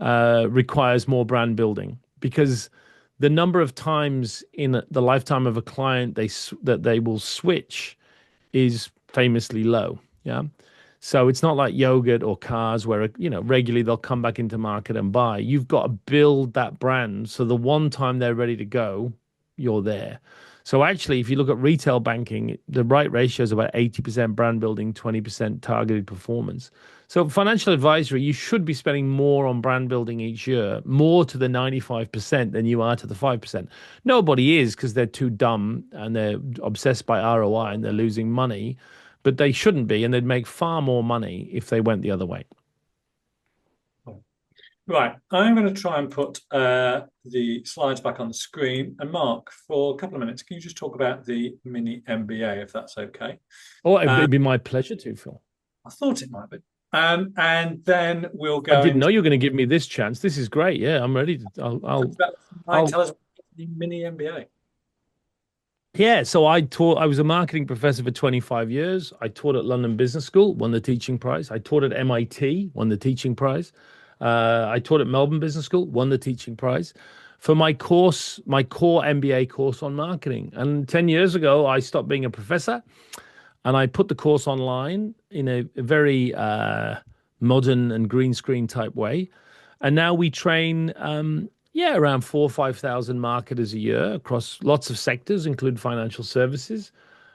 requires more brand building, because the number of times in the lifetime of a client that they will switch is famously low. Yeah. So it's not like yogurt or cars where, regularly they'll come back into market and buy. You've got to build that brand. So the one time they're ready to go, you're there. So actually, if you look at retail banking, the right ratio is about 80% brand building, 20% targeted performance. So financial advisory, you should be spending more on brand building each year, more to the 95% than you are to the 5%. Nobody is, because they're too dumb and they're obsessed by ROI and they're losing money, but they shouldn't be, and they'd make far more money if they went the other way.
Right, I'm going to try and put the slides back on the screen. And Mark, for a couple of minutes, can you just talk about the mini MBA, if that's okay?
Oh, it'd be my pleasure to, Phil.
I thought it might be. And then we'll go.
I didn't know you were going to give me this chance. This is great. Yeah, I'm ready to. I'll
tell us mini MBA.
Yeah, so I was a marketing professor for 25 years. I taught at London Business School, won the teaching prize. I taught at MIT, won the teaching prize. I taught at Melbourne Business School, won the teaching prize for my course, my core MBA course on marketing. And 10 years ago, I stopped being a professor and I put the course online in a very modern and green screen type way. And now we train, around 4,000 or 5,000 marketers a year across lots of sectors, including financial services.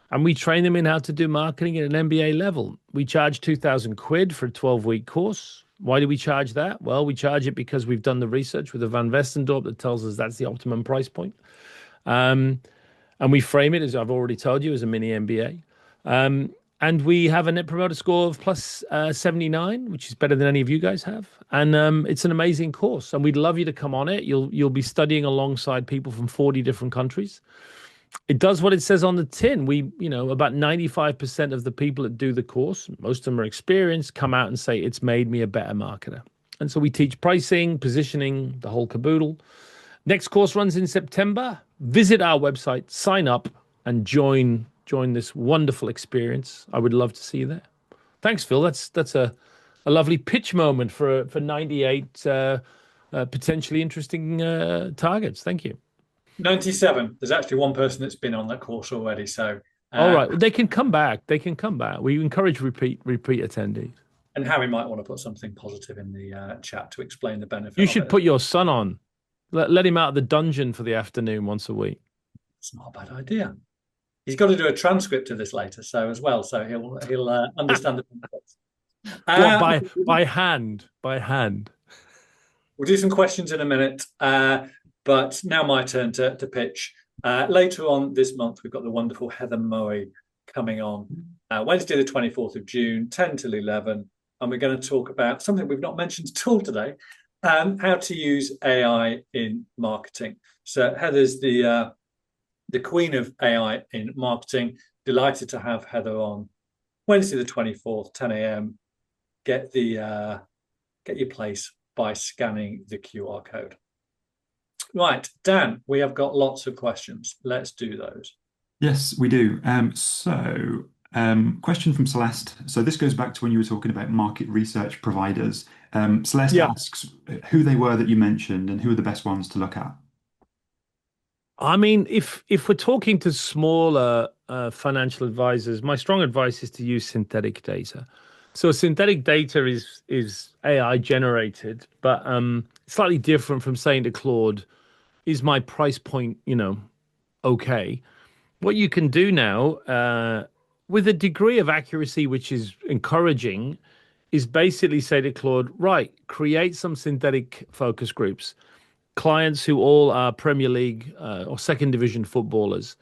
And we train them in how to do marketing at an MBA level. We charge 2,000 quid for a 12-week course. Why do we charge that? Well, we charge it because we've done the research with a Van Westendorp that tells us that's the optimum price point. And we frame it, as I've already told you, as a mini MBA. And we have a net promoter score of plus 79, which is better than any of you guys have. And it's an amazing course. And we'd love you to come on it. You'll be studying alongside people from 40 different countries. It does what it says on the tin. About 95% of the people that do the course, most of them are experienced, come out and say, it's made me a better marketer. And so we teach pricing, positioning, the whole caboodle. Next course runs in September. Visit our website, sign up, and join this wonderful experience. I would love to see you there. Thanks, Phil. That's a lovely pitch moment for 98 potentially interesting targets. Thank you.
97. There's actually one person that's been on that course already. So
all right, they can come back. We encourage repeat attendees.
And Harry might want to put something positive in the chat to explain the benefit.
You should put your son on. Let him out of the dungeon for the afternoon once a week.
It's not a bad idea. He's got to do a transcript of this later, so he'll understand the benefits.
By hand.
We'll do some questions in a minute, but now my turn to pitch. Later on this month, we've got the wonderful Heather Murray coming on Wednesday, the 24th of June, 10 till 11, and we're going to talk about something we've not mentioned at all today: how to use AI in marketing. So Heather's the queen of AI in marketing. Delighted to have Heather on Wednesday the 24th, 10 a.m. Get your place by scanning the QR code. Right, Dan, we have got lots of questions. Let's do those.
Yes, we do. Question from Celeste. So this goes back to when you were talking about market research providers. Celeste asks who they were that you mentioned and who are the best ones to look at.
I mean, if we're talking to smaller financial advisors, my strong advice is to use synthetic data. So synthetic data is AI generated, but slightly different from saying to Claude, is my price point, okay? What you can do now, with a degree of accuracy which is encouraging, is basically say to Claude, right, create some synthetic focus groups. Clients who all are Premier League or second division footballers,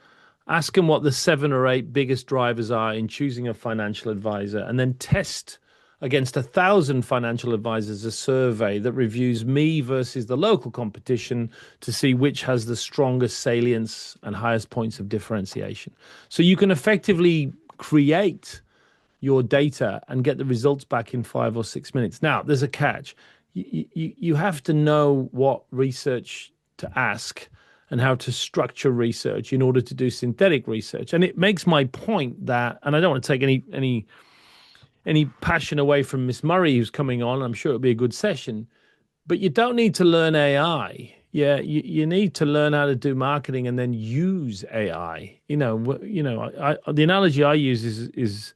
ask them what the 7 or 8 biggest drivers are in choosing a financial advisor, and then test against 1,000 financial advisors a survey that reviews me versus the local competition to see which has the strongest salience and highest points of differentiation. So you can effectively create your data and get the results back in 5 or 6 minutes. Now, there's a catch. You have to know what research to ask and how to structure research in order to do synthetic research. And it makes my point that, and I don't want to take any passion away from Miss Murray who's coming on. I'm sure it'll be a good session, but you don't need to learn AI. Yeah, you need to learn how to do marketing and then use AI. The analogy I use is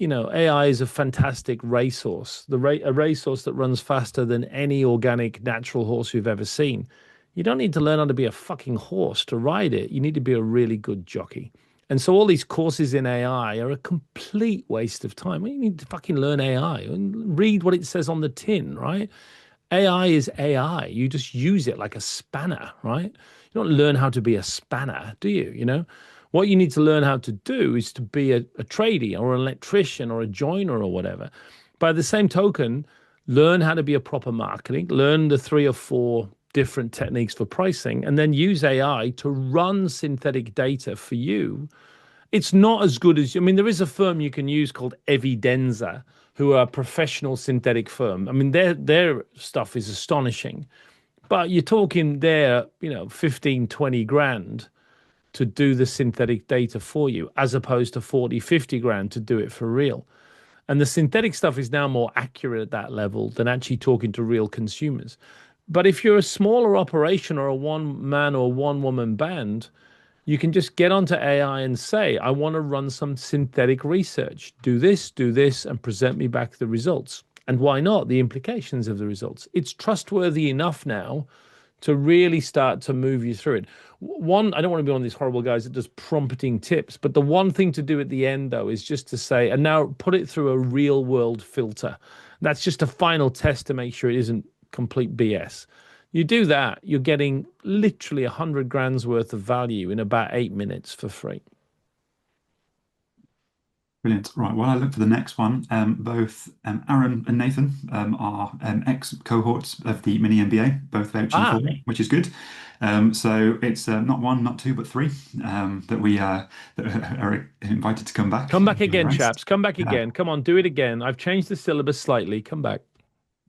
AI is a fantastic racehorse, a racehorse that runs faster than any organic natural horse you've ever seen. You don't need to learn how to be a fucking horse to ride it. You need to be a really good jockey. And so all these courses in AI are a complete waste of time. You need to fucking learn AI and read what it says on the tin, right? AI is AI. You just use it like a spanner, right? You don't learn how to be a spanner, do you? What you need to learn how to do is to be a tradie or an electrician or a joiner or whatever. By the same token, learn how to be a proper marketing, learn the 3 or 4 different techniques for pricing, and then use AI to run synthetic data for you. It's not as good as, there is a firm you can use called Evidenza, who are a professional synthetic firm. Their stuff is astonishing. But you're talking there, 15, 20 grand to do the synthetic data for you, as opposed to 40, 50 grand to do it for real. And the synthetic stuff is now more accurate at that level than actually talking to real consumers. But if you're a smaller operation or a one man or one woman band, you can just get onto AI and say, I want to run some synthetic research. Do this, and present me back the results. And why not? The implications of the results. It's trustworthy enough now to really start to move you through it. One, I don't want to be one of these horrible guys that does prompting tips, but the one thing to do at the end, though, is just to say, and now put it through a real world filter. That's just a final test to make sure it isn't complete BS. You do that, you're getting literally 100 grand's worth of value in about 8 minutes for free.
Brilliant. Right. While I look for the next one, both Aaron and Nathan are ex-cohorts of the mini MBA, both vouching for me, which is good. So it's not one, not two, but three that we that are invited to come back.
Come back again, chaps. Come back again. Come on, do it again. I've changed the syllabus slightly. Come back.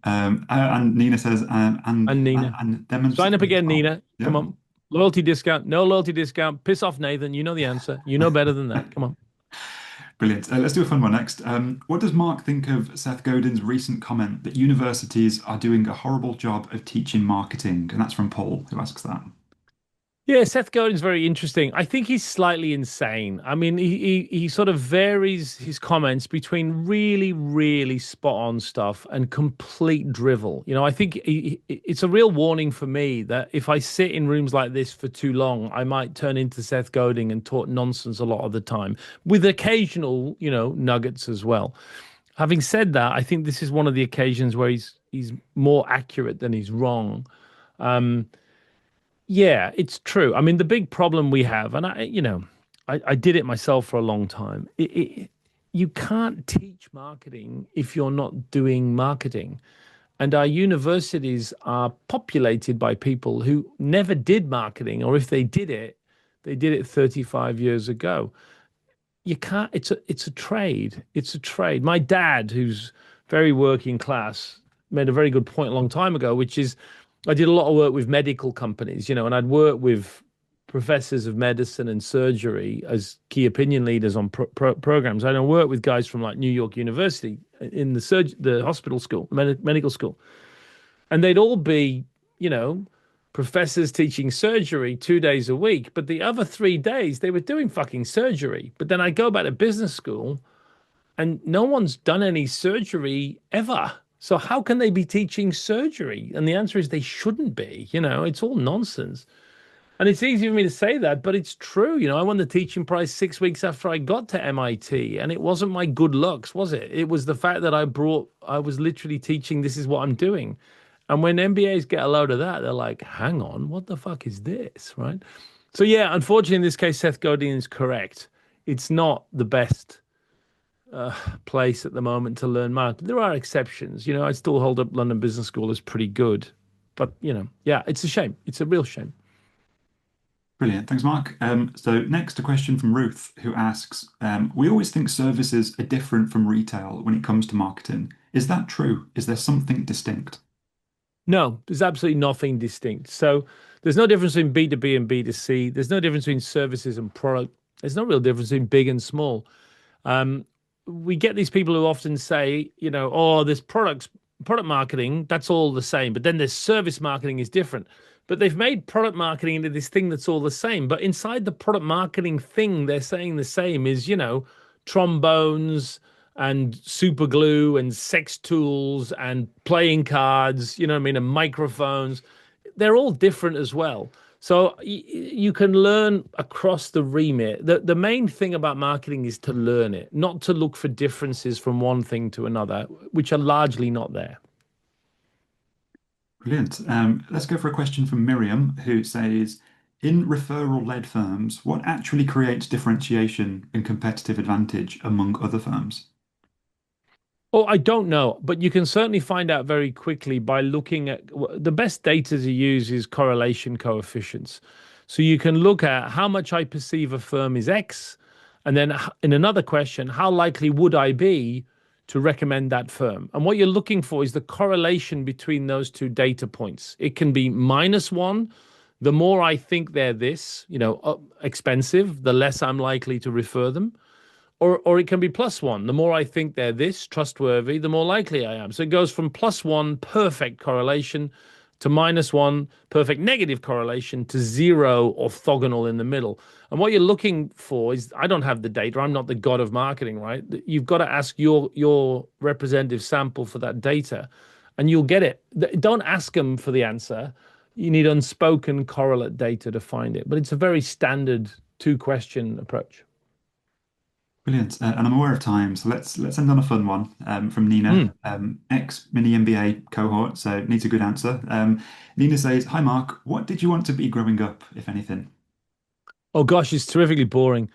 And Nina says, and
Nina.
And
sign up again, Nina. Yeah. Come on. Loyalty discount. No loyalty discount. Piss off, Nathan. You know the answer. You know better than that. Come on.
Brilliant. Let's do a fun one next. What does Mark think of Seth Godin's recent comment that universities are doing a horrible job of teaching marketing? And that's from Paul, who asks that.
Yeah, Seth Godin's very interesting. I think he's slightly insane. I mean, he sort of varies his comments between really, really spot on stuff and complete drivel. I think it's a real warning for me that if I sit in rooms like this for too long, I might turn into Seth Godin and talk nonsense a lot of the time, with occasional, nuggets as well. Having said that, I think this is one of the occasions where he's more accurate than he's wrong. Yeah, it's true. I mean, the big problem we have, and I did it myself for a long time. You can't teach marketing if you're not doing marketing. And our universities are populated by people who never did marketing, or if they did it 35 years ago. You can't, it's a trade. It's a trade. My dad, who's very working class, made a very good point a long time ago, which is, I did a lot of work with medical companies, and I'd work with professors of medicine and surgery as key opinion leaders on programs. I don't work with guys from like New York University in the hospital school, medical school. And they'd all be, professors teaching surgery 2 days a week. But the other 3 days, they were doing fucking surgery. But then I go back to business school and no one's done any surgery ever. So how can they be teaching surgery? And the answer is they shouldn't be. It's all nonsense. And it's easy for me to say that, but it's true. I won the teaching prize 6 weeks after I got to MIT, and it wasn't my good looks, was it? It was the fact that I was literally teaching, this is what I'm doing. And when MBAs get a load of that, they're like, hang on, what the fuck is this, right? So yeah, unfortunately, in this case, Seth Godin is correct. It's not the best place at the moment to learn marketing. There are exceptions. I still hold up London Business School as pretty good. But, yeah, it's a shame. It's a real shame.
Brilliant. Thanks, Mark. So next, a question from Ruth, who asks, we always think services are different from retail when it comes to marketing. Is that true? Is there something distinct?
No, there's absolutely nothing distinct. So there's no difference between B2B and B2C. There's no difference between services and product. There's no real difference between big and small. We get these people who often say, this product marketing, that's all the same. But then there's service marketing is different. But they've made product marketing into this thing that's all the same. But inside the product marketing thing, they're saying the same is, trombones and super glue and sex tools and playing cards, and microphones. They're all different as well. So you can learn across the remit. The main thing about marketing is to learn it, not to look for differences from one thing to another, which are largely not there.
Brilliant. Let's go for a question from Miriam, who says, in referral-led firms, what actually creates differentiation and competitive advantage among other firms?
Oh, I don't know, but you can certainly find out very quickly by looking at the best data to use is correlation coefficients. So you can look at how much I perceive a firm is X, and then in another question, how likely would I be to recommend that firm. And what you're looking for is the correlation between those two data points. It can be -1. The more I think they're this, expensive, the less I'm likely to refer them. Or it can be +1. The more I think they're this trustworthy, the more likely I am. So it goes from +1, perfect correlation, to -1, perfect negative correlation, to 0 orthogonal in the middle. And what you're looking for is, I don't have the data. I'm not the god of marketing, right? You've got to ask your representative sample for that data, and you'll get it. Don't ask them for the answer. You need unspoken correlate data to find it. But it's a very standard 2-question approach.
Brilliant. And I'm aware of time, so let's end on a fun one from Nina, ex mini MBA cohort, so needs a good answer. Nina says, "Hi Mark, what did you want to be growing up, if anything?"
Oh gosh, it's terrifically boring.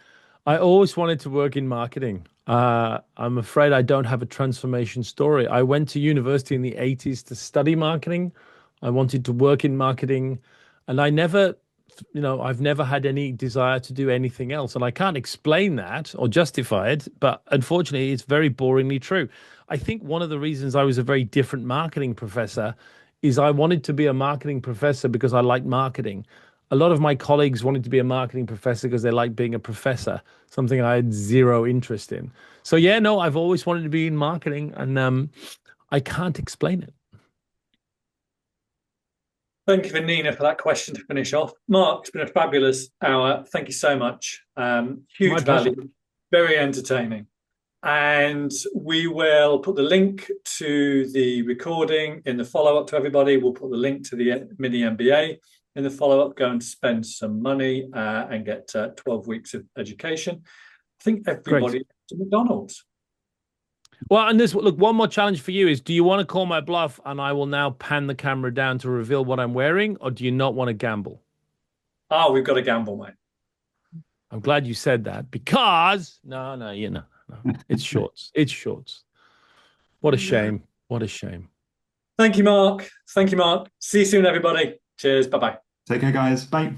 I always wanted to work in marketing. I'm afraid I don't have a transformation story. I went to university in the 80s to study marketing. I wanted to work in marketing, and I've never had any desire to do anything else. And I can't explain that or justify it, but unfortunately, it's very boringly true. I think one of the reasons I was a very different marketing professor is I wanted to be a marketing professor because I liked marketing. A lot of my colleagues wanted to be a marketing professor because they liked being a professor, something I had zero interest in. So yeah, no, I've always wanted to be in marketing, and I can't explain it.
Thank you for Nina for that question to finish off. Mark, it's been a fabulous hour. Thank you so much.
My
Huge
pleasure.
value, very entertaining. And we will put the link to the recording in the follow-up to everybody. We'll put the link to the mini MBA in the follow-up. Go and spend some money and get 12 weeks of education. I think everybody to McDonald's.
Well, and look, one more challenge for you is, do you want to call my bluff and I will now pan the camera down to reveal what I'm wearing, or do you not want to gamble?
Oh, we've got to gamble, mate.
I'm glad you said that, because no, it's shorts. It's shorts. What a shame. What a shame.
Thank you, Mark. Thank you, Mark. See you soon, everybody. Cheers. Bye-bye.
Take care, guys. Bye.